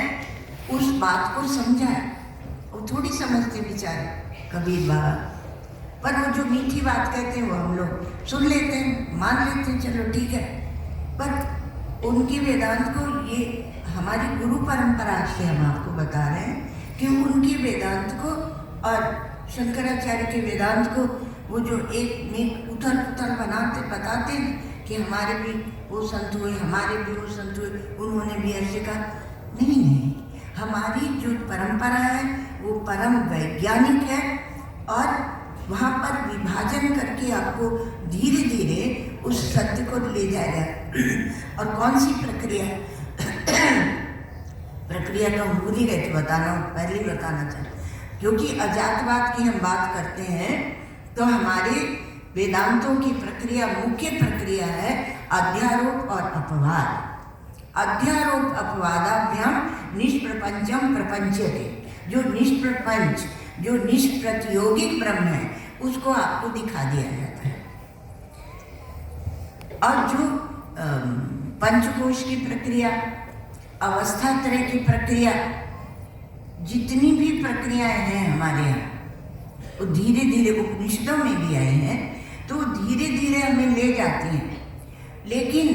उस बात को समझा है। वो थोड़ी समझते बेचारे कबीर बाबा, पर वो जो मीठी बात कहते हैं वो हम लोग सुन लेते हैं, मान लेते हैं, चलो ठीक है। पर उनके वेदांत को, ये हमारी गुरु परंपरा से हम आपको बता रहे हैं कि उनके वेदांत को और शंकराचार्य के वेदांत को वो जो एक में उथल पुथल बनाते बताते हैं कि हमारे भी वो संत हुए, हमारे भी वो संत हुए, उन्होंने भी ऐसे कहा। नहीं, हमारी जो परंपरा है वो परम वैज्ञानिक है, और वहाँ पर विभाजन करके आपको धीरे धीरे उस सत्य को ले जाएगा। और कौन सी प्रक्रिया तो हम भूल ही गए थे बताना, पहले ही बताना चाहिए। क्योंकि अजातवाद की हम बात करते हैं तो हमारे वेदांतों की प्रक्रिया, मुख्य प्रक्रिया है अध्यारोप और अपवाद। अध्यारोप अपवादाभ्याम निष्प्रपंचम प्रपंचते। जो निष्प्रपंच, जो निष्प्रतियोगिक ब्रह्म है, उसको आपको दिखा दिया जाता है। और जो पंचकोश की प्रक्रिया, अवस्था त्रय की प्रक्रिया, जितनी भी प्रक्रियाएं हैं हमारे यहाँ, वो धीरे धीरे उपनिषदों में भी आए हैं, तो धीरे धीरे हमें ले जाती हैं। लेकिन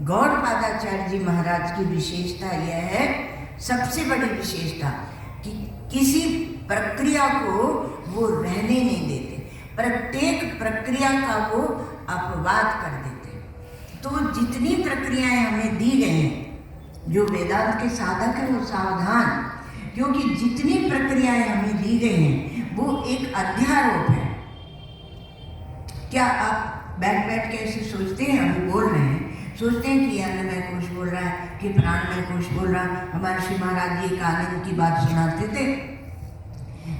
गौड़पादाचार्य जी महाराज की विशेषता यह है, सबसे बड़ी विशेषता, कि किसी प्रक्रिया को वो रहने नहीं देते, प्रत्येक प्रक्रिया का वो अपवाद कर देते। तो जितनी प्रक्रियाएं हमें दी गई हैं, जो वेदांत के साधक है वो सावधान, क्योंकि जितनी प्रक्रियाएं हमें दी गई हैं वो एक अध्यारोप है। क्या आप बैठ के ऐसे सोचते हैं, अभी बोल रहे हैं, सोचते हैं कि अन्नमय कोश बोल रहा है, कि प्राणमय कोश बोल रहा है। हमारे श्री महाराज जी एक आनंद की बात सुनाते थे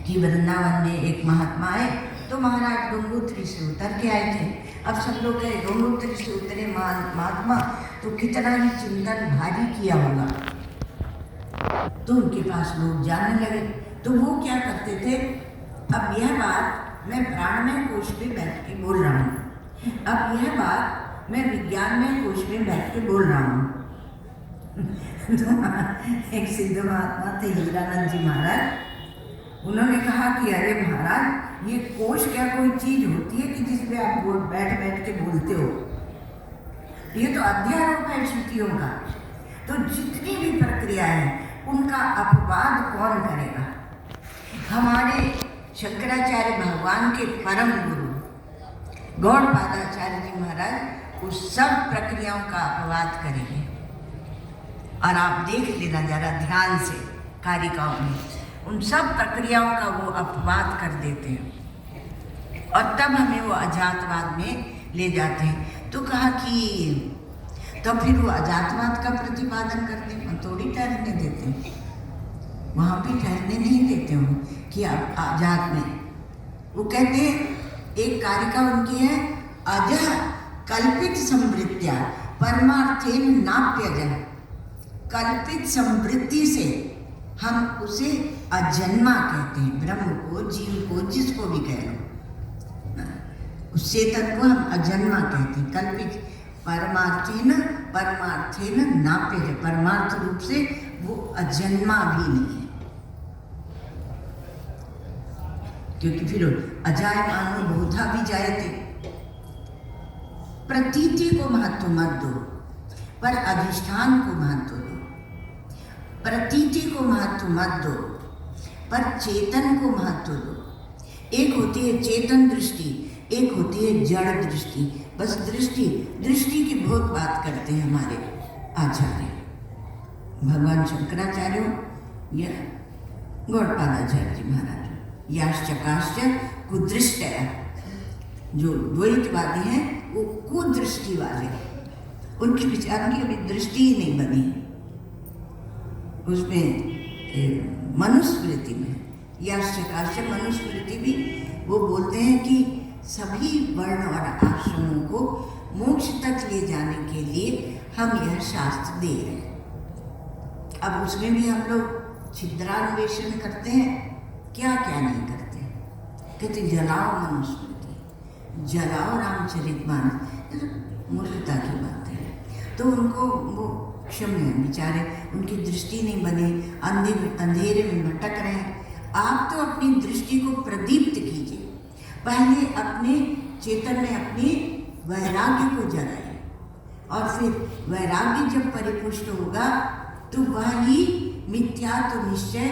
कि वृंदावन में एक महात्मा आए, तो महाराज गंगोत्री से उतर के आए थे। अब सब लोग कहे गंगोत्री से उतरे महात्मा तो कितना ही चिंतन भारी किया होगा। तो उनके पास लोग जाने लगे। तो वो क्या करते थे, अब यह बात मैं प्राणमय कोश में बैठ के बोल रहा हूँ, अब यह बात मैं विज्ञानमय कोश में बैठ के बोल रहा हूँ। तो एक सिद्ध महात्मा थे हीरानंद जी महाराज, उन्होंने कहा कि अरे महाराज, ये कोश क्या कोई चीज होती है कि जिसमें आप बैठ बैठ के बोलते हो? ये तो अध्यारोप है श्रुतियों का। तो जितनी भी प्रक्रिया है उनका अपवाद कौन करेगा? हमारे शंकराचार्य भगवान के परम गुरु गौड़पादाचार्य जी महाराज उस सब प्रक्रियाओं का अपवाद करेंगे। और आप देख लेना जरा ध्यान से, कारिकाओं में उन सब प्रक्रियाओं का वो अपवाद कर देते हैं और तब हमें वो अजातवाद में ले जाते हैं। तो कहा कि तो फिर वो अजातवाद का प्रतिपादन करते हैं, थोड़ी ठहरने देते हैं, वहाँ भी ठहरने नहीं देते हो कि आप आजाद में। वो कहते हैं एक कारिका उनकी है, अजह कल्पित समृद्धिया परमार्थेन नाप्यजः। कल्पित समृद्धि से हम उसे अजन्मा कहते हैं, ब्रह्म को, जीव को, जिसको भी कह लो, उस चेतन को हम अजन्मा कहते हैं। कल्पित परमार्थेन नाप्यजः, परमार्थ रूप से वो अजन्मा भी नहीं है, क्योंकि फिर अजायमानो बोधा भी जायते। प्रतीति को महत्व मत दो, पर अधिष्ठान को महत्व दो। प्रतीति को महत्व मत दो, पर चेतन को महत्व दो। एक होती है चेतन दृष्टि, एक होती है जड़ दृष्टि। बस दृष्टि की बहुत बात करते हैं हमारे आचार्य भगवान शंकराचार्य या गौड़पादाचार्य जी महाराज। याश्चकाश्च कुदृष्टया, जो द्वैतवादी हैं वो कुदृष्टि वाले, उनके विचार की अभी दृष्टि ही नहीं बनी। उसमें मनुस्मृति में याश्चकाश्च मनुस्मृति भी वो बोलते हैं कि सभी वर्ण और आश्रमों को मोक्ष तक ले जाने के लिए हम यह शास्त्र दे रहे हैं। अब उसमें भी हम लोग छिद्रान्वेषण करते हैं, क्या क्या नहीं करते। कहते जलाओ मनुस्मृति, जलाओ रामचरितमानस, मूर्खता की बात है। तो उनको वो क्षम्य है बेचारे, उनकी दृष्टि नहीं बने, अंधेरे में भटक रहे हैं। आप तो अपनी दृष्टि को प्रदीप्त कीजिए, पहले अपने चेतन में अपने वैराग्य को जगाइए, और फिर वैराग्य जब परिपुष्ट होगा तो वह ही मिथ्यात्व निश्चय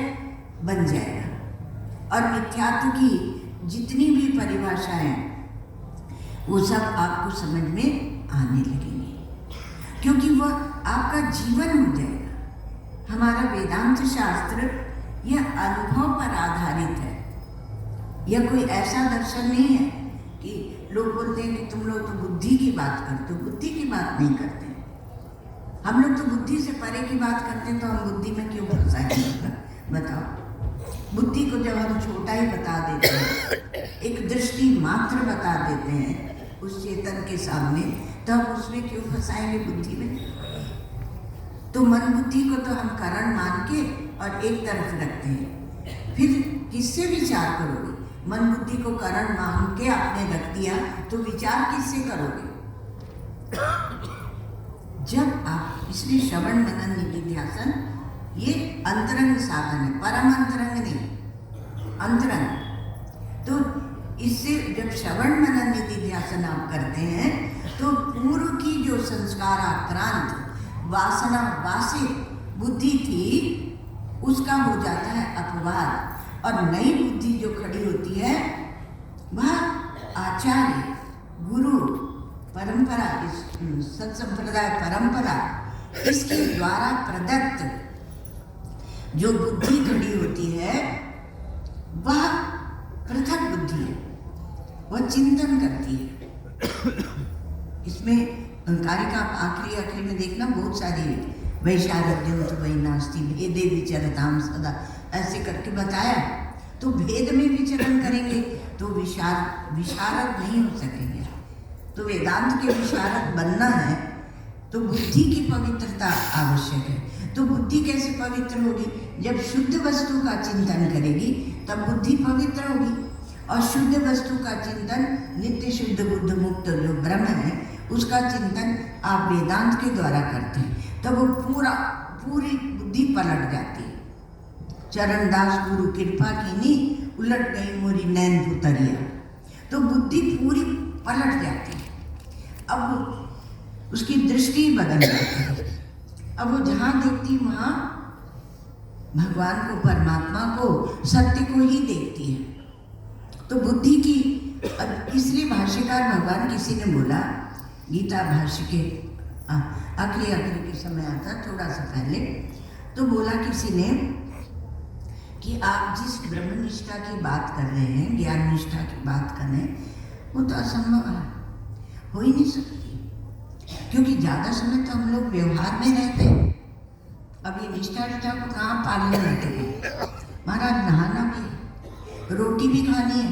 बन जाएगा। और मिथ्यात्व की जितनी भी परिभाषाएं वो सब आपको समझ में आने लगेंगी, क्योंकि वह आपका जीवन हो जाएगा। हमारा वेदांत शास्त्र यह अनुभव पर आधारित है। यह कोई ऐसा दर्शन नहीं है कि लोग बोलते हैं कि तुम लोग तो बुद्धि की बात करते हो। बुद्धि की बात नहीं करते हम लोग, तो बुद्धि से परे की बात करते हैं। तो हम बुद्धि में क्यों फंसाएंगे बताओ? बुद्धि को जब हम छोटा ही बता देते हैं, एक दृष्टि मात्र बता देते हैं उस चेतन के सामने, तो हम उसमें क्यों फंसाएंगे बुद्धि में? तो मन बुद्धि को तो हम कारण मान के और एक तरफ रखते हैं, फिर किससे विचार करोगे? मन बुद्धि को कारण मान के आपने रख दिया तो विचार किससे करोगे? जब आप, इसलिए श्रवण मनन निधिध्यासन ये अंतरंग साधन है, परम अंतरंग नहीं, अंतरंग। तो इससे जब श्रवण मनन निधिध्यासन आप करते हैं तो पूर्व की जो संस्कार आक्रांत वासना वासित बुद्धि थी उसका हो जाता है अपवाद, और नई बुद्धि जो खड़ी होती है वह आचार्य गुरु परंपरा, इस सत्संप्रदाय परंपरा, इसके द्वारा प्रदत्त जो बुद्धि खड़ी होती है वह पृथक बुद्धि है, वह चिंतन करती है। इसमें कारिका आखिरी में देखना बहुत सारी वैशारद्यम तो वही नास्ति भेदे विचरताम सदा ऐसे करके बताया। तो भेद में विचरण करेंगे तो विशारद नहीं हो सकेंगे। तो वेदांत के विशारद बनना है तो बुद्धि की पवित्रता आवश्यक है। तो बुद्धि कैसे पवित्र होगी? जब शुद्ध वस्तु का चिंतन करेगी तब बुद्धि पवित्र होगी। और शुद्ध वस्तु का चिंतन, नित्य शुद्ध बुद्ध मुक्त जो ब्रह्म है उसका चिंतन आप वेदांत के द्वारा करते हैं, तब वो पूरी बुद्धि पलट जाती है। चरणदास गुरु कृपा कीनी, उलट गई मोरी नैन पुतरिया। तो बुद्धि पूरी पलट जाती है। अब उसकी दृष्टि बदल जाती है। अब वो जहाँ देखती वहाँ भगवान को, परमात्मा को, सत्य को ही देखती है। तो बुद्धि की, इसलिए भाष्यकार भगवान किसी ने बोला, गीता भाष्य के आखिरी के समय आता थोड़ा सा पहले, तो बोला किसी ने कि आप जिस ब्रह्मनिष्ठा की बात कर रहे हैं, ज्ञान निष्ठा की बात कर रहे हैं, वो तो असंभव है, हो ही नहीं सकती। क्योंकि ज़्यादा समय तो हम लोग व्यवहार में रहते हैं। अब ये निष्ठा को कहाँ पालने रहते हैं? महाराज नहाना भी, रोटी भी खानी है,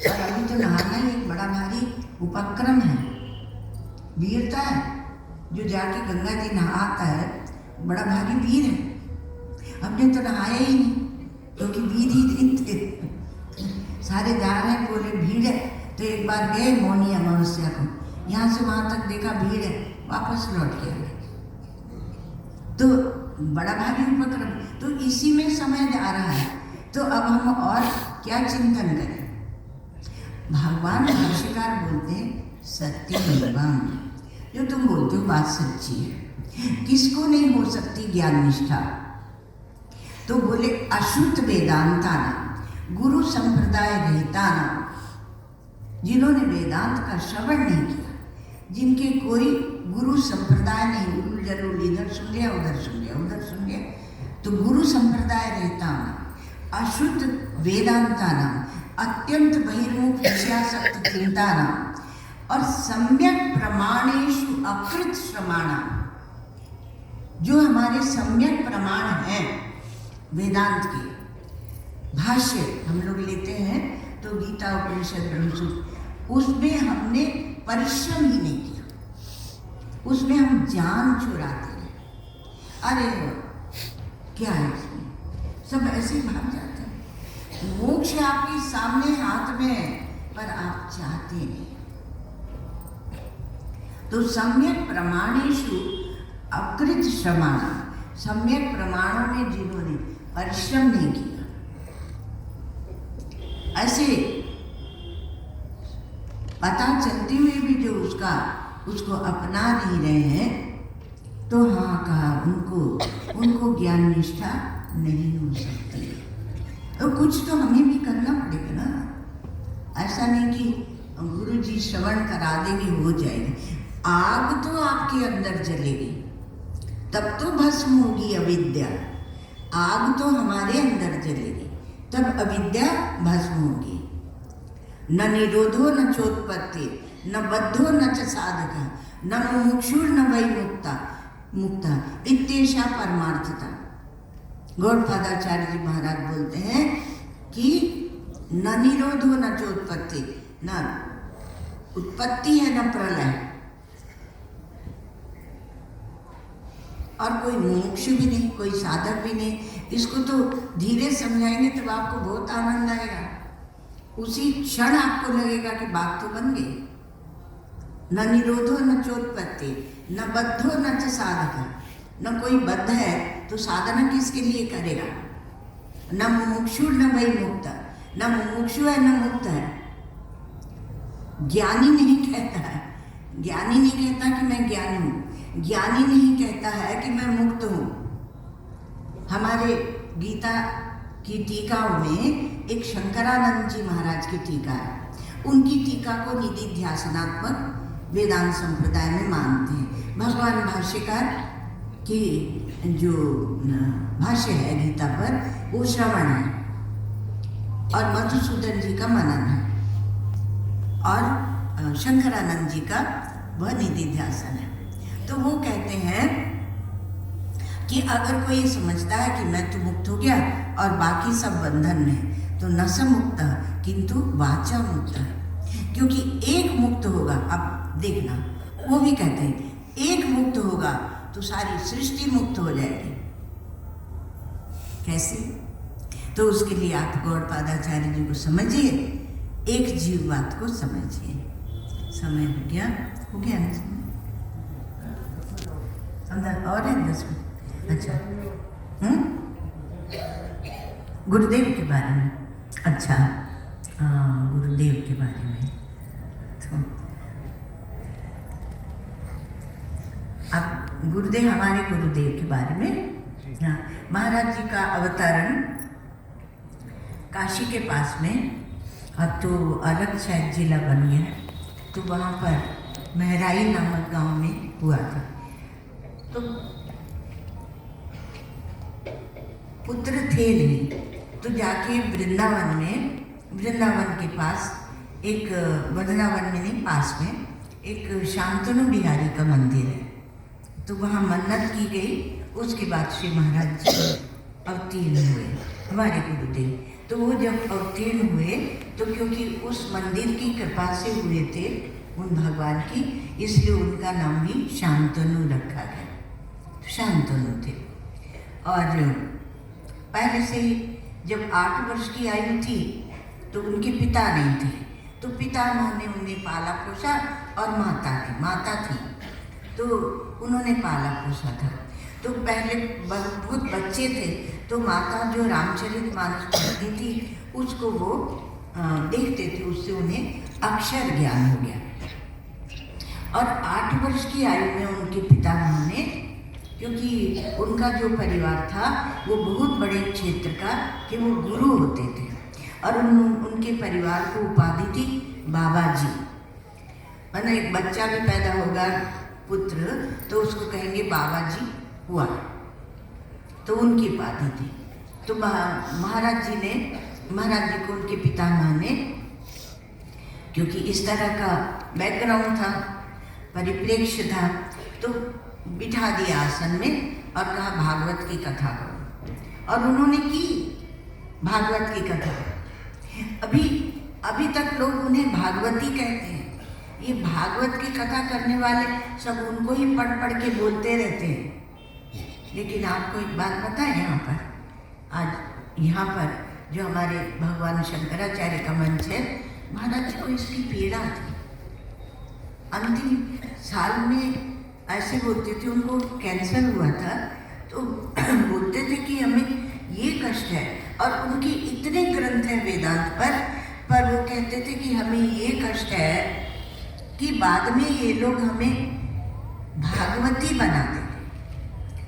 और अभी तो नहाना ही एक बड़ा भारी उपक्रम है। वीरता है, जो जाके गंगा जी नहाता है बड़ा भारी वीर है। हमने तो नहाया ही नहीं, क्योंकि वीर ही नहीं थे। सारे जा रहे हैं, बोले भीड़ है, तो एक बार गए मौनी अमावस्या को, यहाँ से वहाँ तक देखा भीड़ है, वापस लौट के आ गए। तो बड़ा भारी उपक्रम, तो इसी में समय जा रहा है। तो अब हम और क्या चिंतन करें? भगवान भाष्यकार बोलते हैं सत्यमेवं, जो तुम बोलते हो बात सच्ची है। किसको नहीं हो सकती ज्ञान निष्ठा? तो बोले अशुद्ध वेदांता नाम, गुरु संप्रदाय रहता नाम, जिन्होंने वेदांत का श्रवण नहीं किया, जिनके कोई गुरु संप्रदाय नहीं, उलूल जरूर इधर सुन लिया, उधर सुन लिया, उधर सुन लिया, तो गुरु संप्रदाय रहता नाम, अशुद्ध वेदांता नाम, अत्यंत बहिर्मुख विषयासक्त चिंता नाम, और सम्यक प्रमाणेषु अकृत श्रमाणा, जो हमारे सम्यक प्रमाण हैं वेदांत के भाष्य हम लोग लेते हैं, तो गीता उपनिषद ब्रह्मसूत्र, उसमें हमने परिश्रम ही नहीं किया, उसमें हम जान चुराते हैं। अरे क्या है इसमें, सब ऐसे ही भाग जाते हैं। मोक्ष आपके सामने हाथ में है, पर आप चाहते नहीं। तो सम्यक प्रमाणेषु अकृत श्रमाणा, सम्यक प्रमाणों में जिन्होंने परिश्रम नहीं किया, ऐसे पता चलते हुए भी जो उसको अपना नहीं रहे हैं, तो हाँ कहा उनको ज्ञान निष्ठा नहीं हो सकती। तो कुछ तो हमें भी करना पड़ेगा ना। ऐसा नहीं कि गुरु जी श्रवण करा देंगे हो जाएगी। आग तो आपके अंदर जलेगी, तब तो भस्म होगी अविद्या। आग तो हमारे अंदर जलेगी, तब अविद्या भस्म होगी। न निरोधो न चोत्पत्ति, न बद्धो न च साधक, न मुमुक्षुर न वै मुक्ता इत्येषा परमार्थता। गौड़पादाचार्य जी महाराज बोलते हैं कि न निरोधो न चोत्पत्ति, न उत्पत्ति है न प्रलय, और कोई मोक्ष भी नहीं, कोई साधक भी नहीं। इसको तो धीरे समझाएंगे तब आपको बहुत आनंद आएगा। उसी क्षण आपको लगेगा कि बात तो बन गई। न निरोधो न चोत्पत्ति, न बद्धो न च साधक, न कोई बद्ध है तो साधना किसके लिए करेगा। न मुमुक्षु न वै मुक्त, न मुमुक्षु है न मुक्त है। ज्ञानी नहीं कहता है, ज्ञानी नहीं कहता कि मैं ज्ञानी हूँ, ज्ञानी नहीं कहता है कि मैं मुक्त हूँ। हमारे गीता की टीकाओं में एक शंकरानंद जी महाराज की टीका है, उनकी टीका को निधिध्यासनात्मक वेदांत संप्रदाय में मानते हैं। भगवान भाष्यकार की जो भाष्य है गीता पर वो श्रवण है, और मधुसूदन जी का मनन है, और शंकरानंद जी का वह निधिध्यासन है। तो वो कहते हैं कि अगर कोई समझता है कि मैं तो मुक्त हो गया और बाकी सब बंधन में, तो नसमुक्त किंतु वाचा मुक्त है, क्योंकि एक मुक्त होगा। अब देखना, वो भी कहते हैं एक मुक्त होगा तो सारी सृष्टि मुक्त हो जाएगी। कैसे? तो उसके लिए आप गौड़पादाचार्य जी को समझिए, एक जीव बात को समझिए। समय हो गया ना समय? अंदर और है 10 मिनट। अच्छा, गुरुदेव के बारे में। अच्छा, हाँ, गुरुदेव के बारे में। तो अब गुरुदेव, हमारे गुरुदेव के बारे में, हाँ, महाराज जी का अवतरण काशी के पास में, अब तो अलग शायद जिला बन गया, तो वहाँ पर महराई नामक गांव में हुआ था। तो पुत्र थे नहीं, तो जाके वृंदावन के पास एक, वृंदावन में नहीं, पास में एक शांतनु बिहारी का मंदिर है। तो वहाँ मन्नत की गई। उसके बाद श्री महाराज जी अवतीर्ण हुए, हमारे गुरुदेव। तो वो जब अवतीर्ण हुए तो क्योंकि उस मंदिर की कृपा से हुए थे उन भगवान की, इसलिए उनका नाम भी शांतनु रखा गया। शांतनु थे। और पहले से ही जब 8 वर्ष की आयु थी तो उनके पिता नहीं थे, तो पिता ने उन्हें पाला पोसा, और माता थी तो उन्होंने पाला पोसा था। तो पहले बहुत बच्चे थे, तो माता जो रामचरितमानस पढ़ती थी उसको वो देखते थे, उससे उन्हें अक्षर ज्ञान हो गया। और 8 वर्ष की आयु में उनके पितामह ने, क्योंकि उनका जो परिवार था वो बहुत बड़े क्षेत्र का कि वो गुरु होते थे, और उनके परिवार को उपाधि थी बाबा जी। मैंने एक बच्चा भी पैदा होगा पुत्र, तो उसको कहेंगे बाबा जी हुआ, तो उनकी उपाधि थी। तो महाराज जी को उनके पितामह ने, क्योंकि इस तरह का बैकग्राउंड था, परिप्रेक्ष्य था, तो बिठा दिया आसन में और कहा भागवत की कथा करो, और उन्होंने की भागवत की कथा। अभी तक लोग उन्हें भागवती कहते हैं। ये भागवत की कथा करने वाले सब उनको ही पढ़ के बोलते रहते हैं। लेकिन आपको एक बात पता है, यहाँ पर जो हमारे भगवान शंकराचार्य का मंच है, महाराज जी को इसकी पीड़ा थी। अंतिम साल में ऐसे बोलते थे, उनको कैंसर हुआ था, तो बोलते थे कि हमें ये कष्ट है। और उनके इतने ग्रंथ हैं वेदांत पर वो कहते थे कि हमें ये कष्ट है कि बाद में ये लोग हमें भागवती बना देंगे,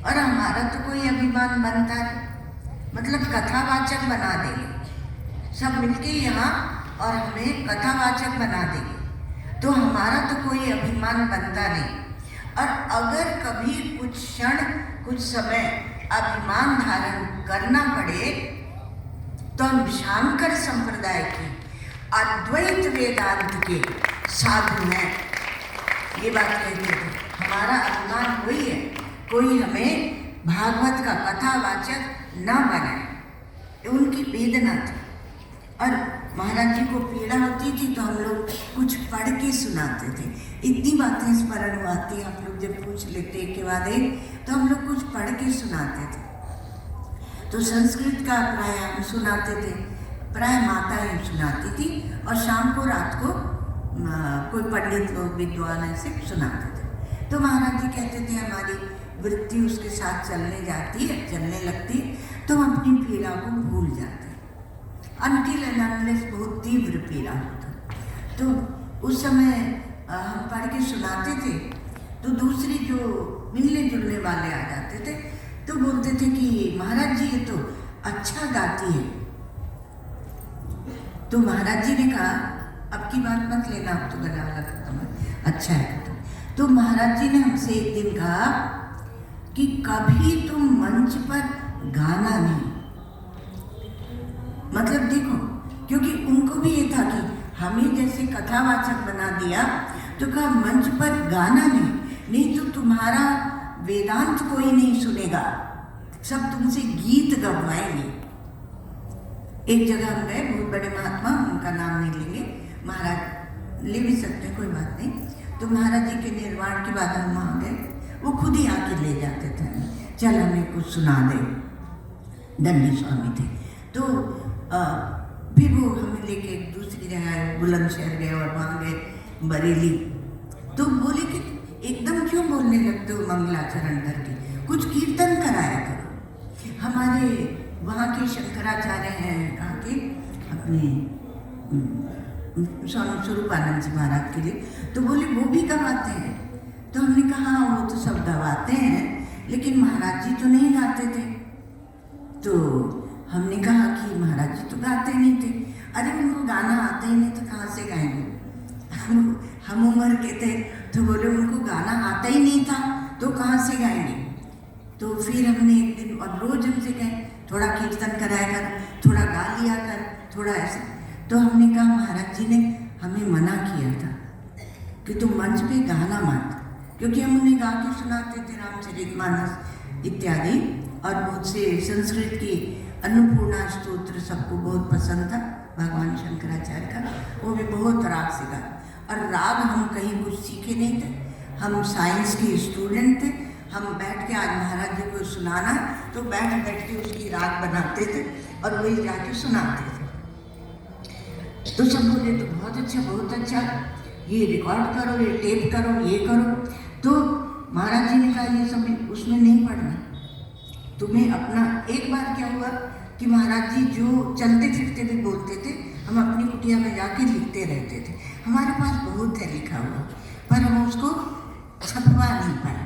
और हमारा तो कोई अभिमान बनता नहीं, मतलब कथावाचक बना देंगे सब मिलके यहाँ, और हमें कथावाचक बना देंगे, तो हमारा तो कोई अभिमान बनता नहीं। और अगर कभी कुछ क्षण, कुछ समय अभिमान धारण करना पड़े तो हम शांकर संप्रदाय की अद्वैत वेदांत के साधु हैं, ये बात कहते थे। हमारा अभिमान वही है, कोई हमें भागवत का कथावाचक न बनाए, उनकी वेदना थी। और महाराज जी को पीड़ा होती थी तो हम लोग कुछ पढ़ के सुनाते थे। इतनी बातें स्मरण आती, आप लोग जब पूछ लेते एक के बाद एक, तो हम लोग कुछ पढ़ के सुनाते थे। तो संस्कृत का प्राय हम सुनाते थे, प्राय माताएं सुनाती थी, और शाम को रात को कोई पंडित लोग विद्वान ऐसे सुनाते थे। तो महाराज जी कहते थे हमारी वृत्ति उसके साथ चलने लगती है, तो हम अपनी पीड़ा को भूल जाते, अनटिल एंड अनलेस बहुत तीव्र पीड़ा होता। तो उस समय हम पढ़ के सुनाते थे, तो दूसरी जो मिलने जुलने वाले आ जाते थे, तो बोलते थे कि महाराज जी ये तो अच्छा गाती है। तो महाराज जी ने कहा अब की बात मत लेना, अब तो गला वाला खत्म है, अच्छा है खत्म। तो महाराज जी ने हमसे एक दिन कहा कि कभी तुम मंच पर गाना नहीं, मतलब देखो, क्योंकि उनको भी ये था कि हमें जैसे कथावाचक बना दिया, तो कहा मंच पर गाना नहीं तो तुम्हारा वेदांत कोई नहीं सुनेगा, सब तुमसे गीत गवाएंगे। एक जगह हम गए, बहुत बड़े महात्मा, उनका नाम नहीं लेंगे, महाराज ले भी सकते हैं, कोई बात नहीं। तो महाराज जी के निर्वाण के बाद हम वहाँ गए, वो खुद ही आके ले जाते थे, चल हमें कुछ सुना दे। दंडी स्वामी थे। तो फिर वो हमें लेके एक दूसरी जगह बुलंदशहर गए और वहाँ गए बरेली। तो बोले कि एकदम क्यों बोलने लगते हो मंगलाचरण करके, कुछ कीर्तन कराया करो। हमारे वहाँ के शंकराचार्य हैं, कहाँ के अपने स्वामी स्वरूपानंद जी महाराज के लिए, तो बोले वो भी गवाते हैं। तो हमने कहा वो तो सब गवाते हैं, लेकिन महाराज जी तो नहीं गाते थे। तो हमने कहा कि महाराज जी तो गाते नहीं थे। अरे उनको गाना आता ही नहीं तो कहाँ से गाएंगे। हम उम्र के थे, तो बोले उनको गाना आता ही नहीं था तो कहाँ से गाएंगे। तो फिर हमने एक दिन, और रोज हमसे कहे थोड़ा कीर्तन कराया कर, थोड़ा गा लिया कर, थोड़ा ऐसे। तो हमने कहा महाराज जी ने हमें मना किया था कि तुम मंच पे गाना मत, क्योंकि हम उन्हें गा के सुनाते थे रामचरितमानस इत्यादि, और बहुत से संस्कृत की अन्नपूर्णा स्तोत्र सबको बहुत पसंद था भगवान शंकराचार्य का, वो भी बहुत राग सीखा। और राग हम कहीं कुछ सीखे नहीं थे, हम साइंस के स्टूडेंट थे। हम बैठ के, आज महाराज जी को सुनाना तो बैठ के उसकी राग बनाते थे और वही जाके सुनाते थे। तो सब बोले तो बहुत अच्छा, बहुत अच्छा, ये रिकॉर्ड करो, ये टेप करो, ये करो। तो महाराज जी ने कहा ये सब उसमें नहीं पढ़ना, तुम्हें अपना। एक बार क्या हुआ कि महाराज जी जो चलते फिरते भी बोलते थे, हम अपनी कुटिया में जाके लिखते रहते थे। हमारे पास बहुत है लिखा हुआ, पर हम उसको छपवा नहीं पाए,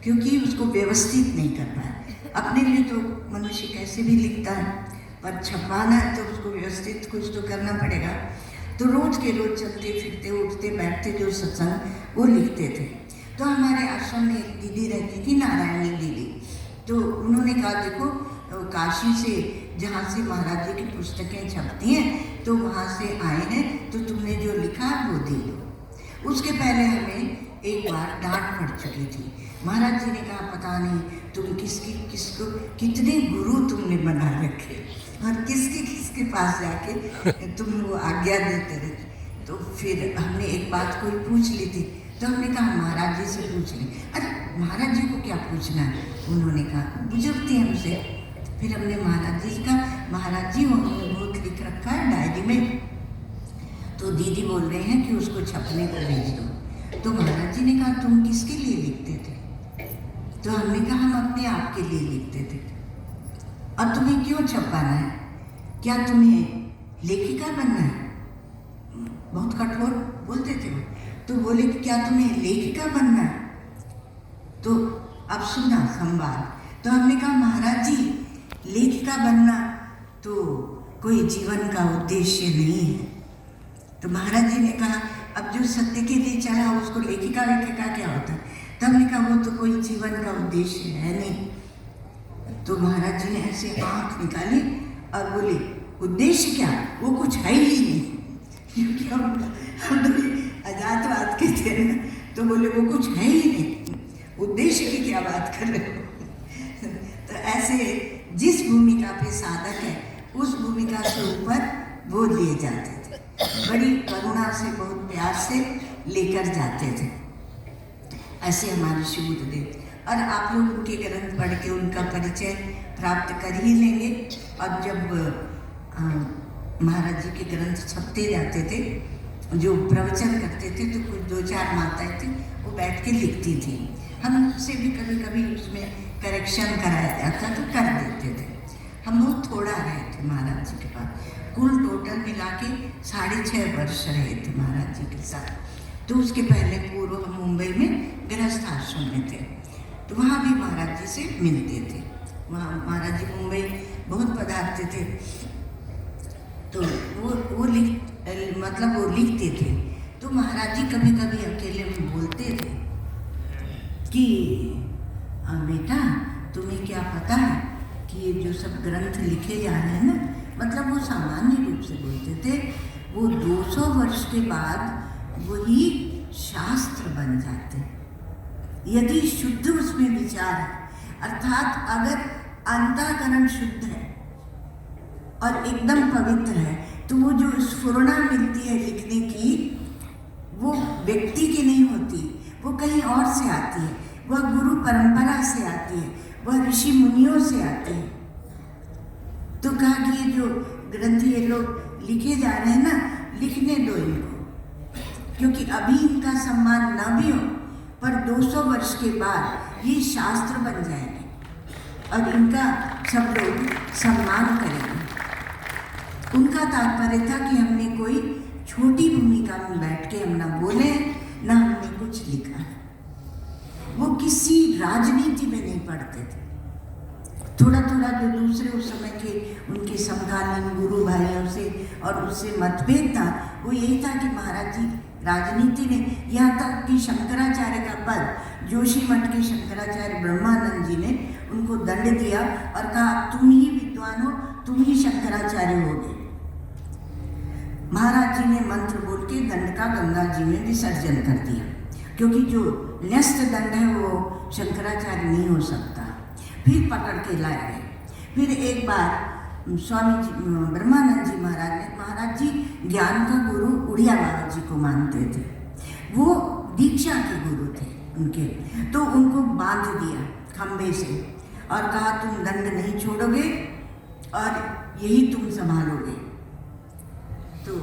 क्योंकि उसको व्यवस्थित नहीं कर पाए। अपने लिए तो मनुष्य कैसे भी लिखता है, पर छपवाना है तो उसको व्यवस्थित कुछ तो करना पड़ेगा। तो रोज के रोज चलते फिरते, उठते बैठते जो सत्संग वो लिखते थे। तो हमारे आश्रम में एक दीदी रहती थी, नारायणी दीदी। तो उन्होंने कहा देखो, काशी से जहाँ से महाराज जी की पुस्तकें छपती हैं, तो वहाँ से आए हैं, तो तुमने जो लिखा वो दे दो। उसके पहले हमें एक बार डांट पड़ चुकी थी। महाराज जी ने कहा पता नहीं तुम किसको कितने गुरु तुमने बना रखे, और किसके पास जाके तुम वो आज्ञा देते रहते। तो फिर हमने एक बात कोई पूछ ली थी, तो हमने कहा महाराज जी से पूछ ली। अरे महाराज जी को क्या पूछना है, उन्होंने कहा बुजुर्ग थे हमसे। फिर हमने महाराज जी का, महाराज जी उन्होंने बहुत लिख रखा है डायरी में, तो दीदी बोल रहे हैं कि उसको छपने को भेज दो। तो महाराज जी ने कहा तुम किसके लिए लिखते थे? तो हमने कहा हम अपने आप के लिए लिखते थे। और तुम्हें क्यों छपाना है? क्या तुम्हें लेखिका बनना है? बहुत कठोर बोलते थे वो। तो बोले कि क्या तुम्हें लेखिका बनना है? तो अब सुना संवाद। तो हमने कहा महाराज जी लेखिका बनना तो कोई जीवन का उद्देश्य नहीं है। तो महाराज जी ने कहा अब जो सत्य के लिए चला उसको लेखिका क्या होता है? तो हमने कहा वो तो कोई जीवन का उद्देश्य है नहीं। तो महाराज जी ने ऐसे आंख निकाली और बोले उद्देश्य क्या, वो कुछ है ही नहीं। क्योंकि हम अजातवाद के थे ना, तो बोले वो कुछ है ही नहीं, उद्देश्य की क्या बात कर रहे हो। तो ऐसे जिस भूमिका पे साधक है उस भूमिका से ऊपर वो लिए जाते थे, बड़ी करुणा से बहुत प्यार से लेकर जाते थे। ऐसे हमारे शिव गुरुदेव। और आप लोग उनके ग्रंथ पढ़ के उनका परिचय प्राप्त कर ही लेंगे। और जब महाराज जी के ग्रंथ छपते जाते थे, जो प्रवचन करते थे, तो कुछ 2-4 माताएं थी वो बैठ के लिखती थी। हम उससे भी कभी कभी उसमें करेक्शन कराया जाता तो कर देते थे। हम बहुत थोड़ा रहे थे महाराज जी के पास, कुल टोटल मिला के 6.5 वर्ष रहे थे महाराज जी के साथ। तो उसके पहले पूर्व हम मुंबई में गृहस्थ आश्रम में थे, तो वहाँ भी महाराज जी से मिलते थे। वहाँ महाराज जी मुंबई बहुत पधारते थे, तो वो लिखते थे। तो महाराज जी कभी कभी अकेले में बोलते थे कि बेटा तुम्हें क्या पता है कि ये जो सब ग्रंथ लिखे जा रहे हैं ना, मतलब वो सामान्य रूप से बोलते थे, वो 200 वर्ष के बाद वही शास्त्र बन जाते यदि शुद्ध उसमें विचार है। अर्थात अगर अंतःकरण शुद्ध है और एकदम पवित्र है, तो वो जो स्फुरणा मिलती है लिखने की, वो व्यक्ति की नहीं होती, वो कहीं और से आती है, वह गुरु परंपरा से आती है, वह ऋषि मुनियों से आती है। तो कहा कि ये जो ग्रंथ ये लोग लिखे जा रहे हैं ना, लिखने दो इनको, क्योंकि अभी इनका सम्मान न भी हो, पर 200 वर्ष के बाद ये शास्त्र बन जाएंगे और इनका सब लोग सम्मान करेंगे। उनका तात्पर्य था कि हमने कोई छोटी भूमिका में बैठ के हम ना बोले, ना हमने कुछ लिखा है। वो किसी राजनीति में नहीं पढ़ते थे। थोड़ा थोड़ा जो दूसरे उस समय के उनके समकालीन गुरु भाइयों से और उससे मतभेद था, वो यही था कि महाराज जी राजनीति ने, यहाँ तक कि शंकराचार्य का पद जोशी मठ के शंकराचार्य ब्रह्मानंद जी ने उनको दंड दिया और कहा तुम ही विद्वान हो, तुम ही शंकराचार्य होगे। महाराज जी ने मंत्र बोल के दंड का गंगा जी में विसर्जन कर दिया, क्योंकि जो न्यस्त दंड है वो शंकराचार्य नहीं हो सकता। फिर पकड़ के लाए गए। फिर एक बार स्वामी जी ब्रह्मानंद जी महाराज जी ज्ञान का गुरु उड़िया बाबा जी को मानते थे, वो दीक्षा के गुरु थे उनके। तो उनको बांध दिया खंबे से और कहा तुम दंड नहीं छोड़ोगे और यही तुम संभालोगे। तो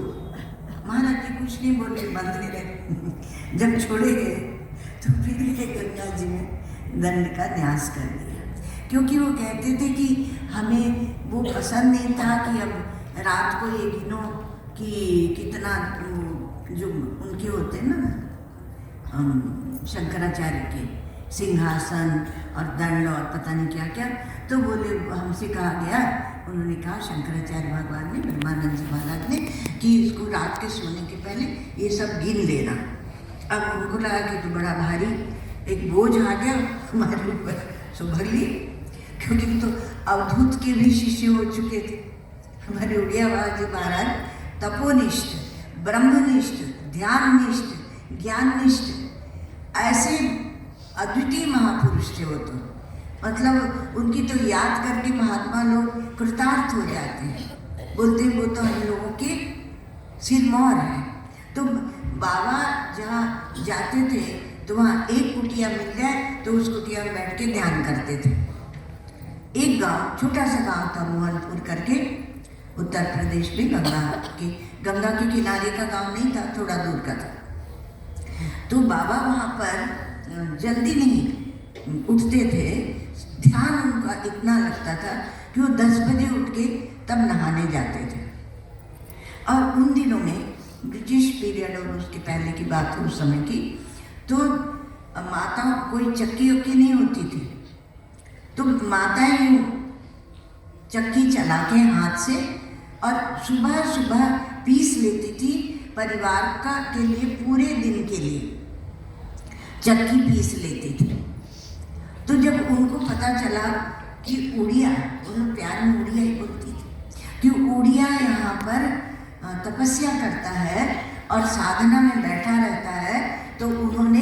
महाराज जी कुछ नहीं बोले, बंद रहे। जब छोड़े गए तो फिर गंगा जी में दंड का न्यास कर दिया, क्योंकि वो कहते थे कि हमें वो पसंद नहीं था कि अब रात को ये गिनो कि कितना जो उनके होते हैं ना शंकराचार्य के सिंहासन और दंड और पता नहीं क्या क्या। तो बोले हमसे कहा गया, उन्होंने कहा शंकराचार्य भगवान ने, ब्रह्मानंद जी महाराज ने, कि इसको रात के सोने के पहले ये सब गिन लेना। अब उनको लगा कि तो बड़ा भारी एक बोझ आ गया हमारे ऊपर, सो भर लिए, क्योंकि तो अवधूत के भी शिष्य हो चुके थे हमारे उड़िया बाबा जी महाराज। तपोनिष्ठ, ब्रह्मनिष्ठ, ध्याननिष्ठ, ज्ञाननिष्ठ, ऐसे अद्वितीय महापुरुष थे वो। तो मतलब उनकी तो याद करके महात्मा लोग कृतार्थ हो जाते हैं, बोलते हैं वो तो हम लोगों के सिरमौर है। तो बाबा जहाँ जाते थे तो वहाँ एक कुटिया मिल जाए तो उस कुटिया में बैठ के ध्यान करते थे। एक गांव, छोटा सा गांव था मोहनपुर करके, उत्तर प्रदेश में, गंगा के किनारे का गांव नहीं था, थोड़ा दूर का था। तो बाबा वहाँ पर जल्दी नहीं उठते थे, ध्यान उनका इतना लगता था कि वो 10 बजे उठ के तब नहाने जाते थे। और उन दिनों में ब्रिटिश पीरियड और उसके पहले की बात है उस समय की, तो माताओं कोई चक्की वक्की नहीं होती थी, तो माताएं चक्की चला के हाथ से और सुबह सुबह पीस लेती थी परिवार का के लिए, पूरे दिन के लिए चक्की पीस लेती थी। तो जब उनको पता चला कि उड़िया, उन्होंने प्यार में उड़िया ही बोलती थी कि उड़िया यहाँ पर तपस्या करता है और साधना में बैठा रहता है, तो उन्होंने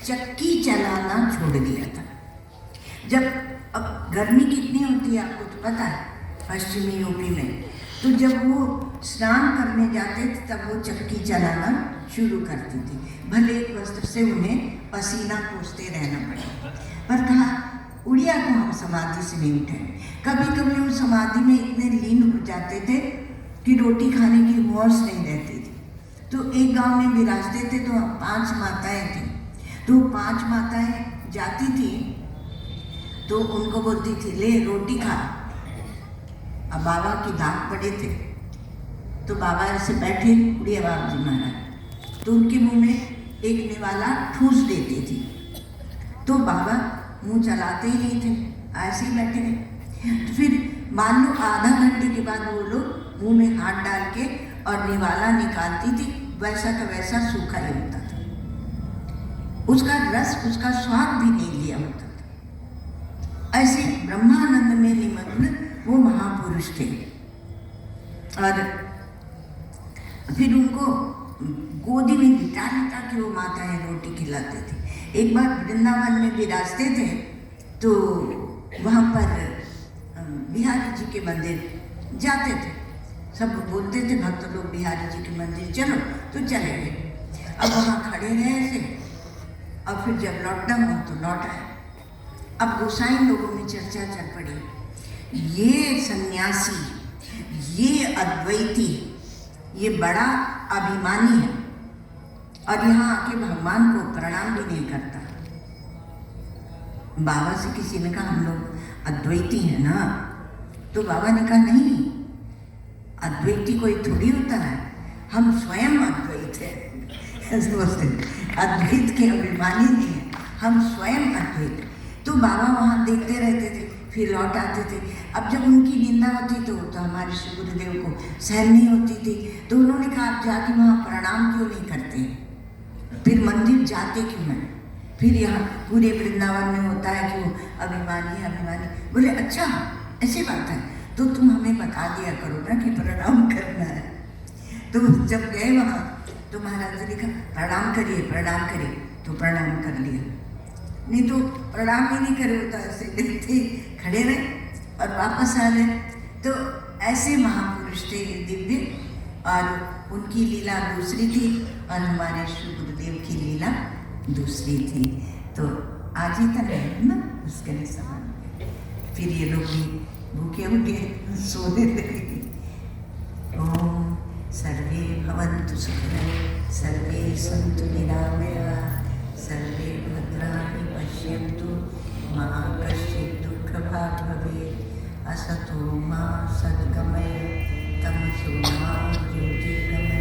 चक्की चलाना छोड़ दिया था। जब अब गर्मी कितनी होती है आपको तो पता है पश्चिमी यूपी में, तो जब वो स्नान करने जाते थे तब वो चक्की चलाना शुरू करती थी, भले एक वस्त्र से उन्हें पसीना पोंछते रहना पड़ा। पर कहा उड़िया को हम समाधि से नहीं उठे। कभी कभी वो समाधि में इतने लीन हो जाते थे कि रोटी खाने की होश नहीं रहती थी। तो एक गांव में विराजते थे, तो 5 माताएं थी, तो 5 माताएं जाती थी तो उनको बोलती थी ले रोटी खा। अब बाबा की दाग पड़े थे, तो बाबा ऐसे बैठे उड़िया बाबा जी महाराज, तो उनके मुंह में एक निवाला ठूस देती थी, तो बाबा मुंह चलाते ही नहीं थे, ऐसे ही बैठे थे। तो फिर मान लो आधा घंटे के बाद वो लोग मुंह में हाथ डाल के और निवाला निकालती थी, वैसा का वैसा सूखा ही होता था, उसका रस, उसका स्वाद भी नहीं लिया होता था। ऐसे ब्रह्मानंद में निमग्न वो महापुरुष थे। और फिर उनको गोदी में लिटा लिटा के वो माताएं रोटी खिलाते थे। एक बार वृंदावन में विराजते थे, तो वहाँ पर बिहारी जी के मंदिर जाते थे, सब बोलते थे भक्त लोग बिहारी जी के मंदिर चलो, तो चले गए। अब वहाँ खड़े रहे ऐसे, और फिर जब लौटना हुआ तो लौट आए। अब गोसाई लोगों में चर्चा चल पड़ी, ये सन्यासी, ये अद्वैती, ये बड़ा अभिमानी है और यहाँ आके भगवान को प्रणाम भी नहीं करता। बाबा से किसी ने कहा हम लोग अद्वैती हैं ना, तो बाबा ने कहा नहीं, अद्वैती कोई थोड़ी होता है, हम स्वयं अद्वैत है। अद्वैत के अभिमानी नहीं है, हम स्वयं अद्वैत। तो बाबा वहाँ देखते रहते थे, फिर लौट आते थे। अब जब उनकी निंदा होती तो हमारे श्री गुरुदेव को सहन नहीं होती थी, तो उन्होंने कहा आप जाके वहाँ प्रणाम क्यों नहीं करते, फिर मंदिर जाते क्यों हैं, फिर यहाँ पूरे वृंदावन में होता है कि वो अभिमानी अभिमानी। बोले अच्छा ऐसी बात है, तो तुम हमें बता दिया करो ना कि प्रणाम करना है। तो जब गए वहाँ तो महाराज जी ने कहा प्रणाम करिए, तो प्रणाम कर लिया। नहीं तो प्रणाम भी नहीं करे होता, ऐसे देखते खड़े रहे और वापस आ गए। तो ऐसे महापुरुष थे ये दिव्य, और उनकी लीला दूसरी थी और हमारे श्री गुरुदेव की लीला दूसरी थी। तो आज ही तक है ना उसके लिए समान। फिर ये लोग भी भूखे उठे सोने लगे। ओम सर्वे भवन्तु सुखिनः, सर्वे सन्तु निरामयाः, सर्वे भद्राणि पश्यन्तु, मा कश्चित् दुःखभाग् भवेत्। असतो मा सद्गमय, तमसो मा ज्योतिर्गमय।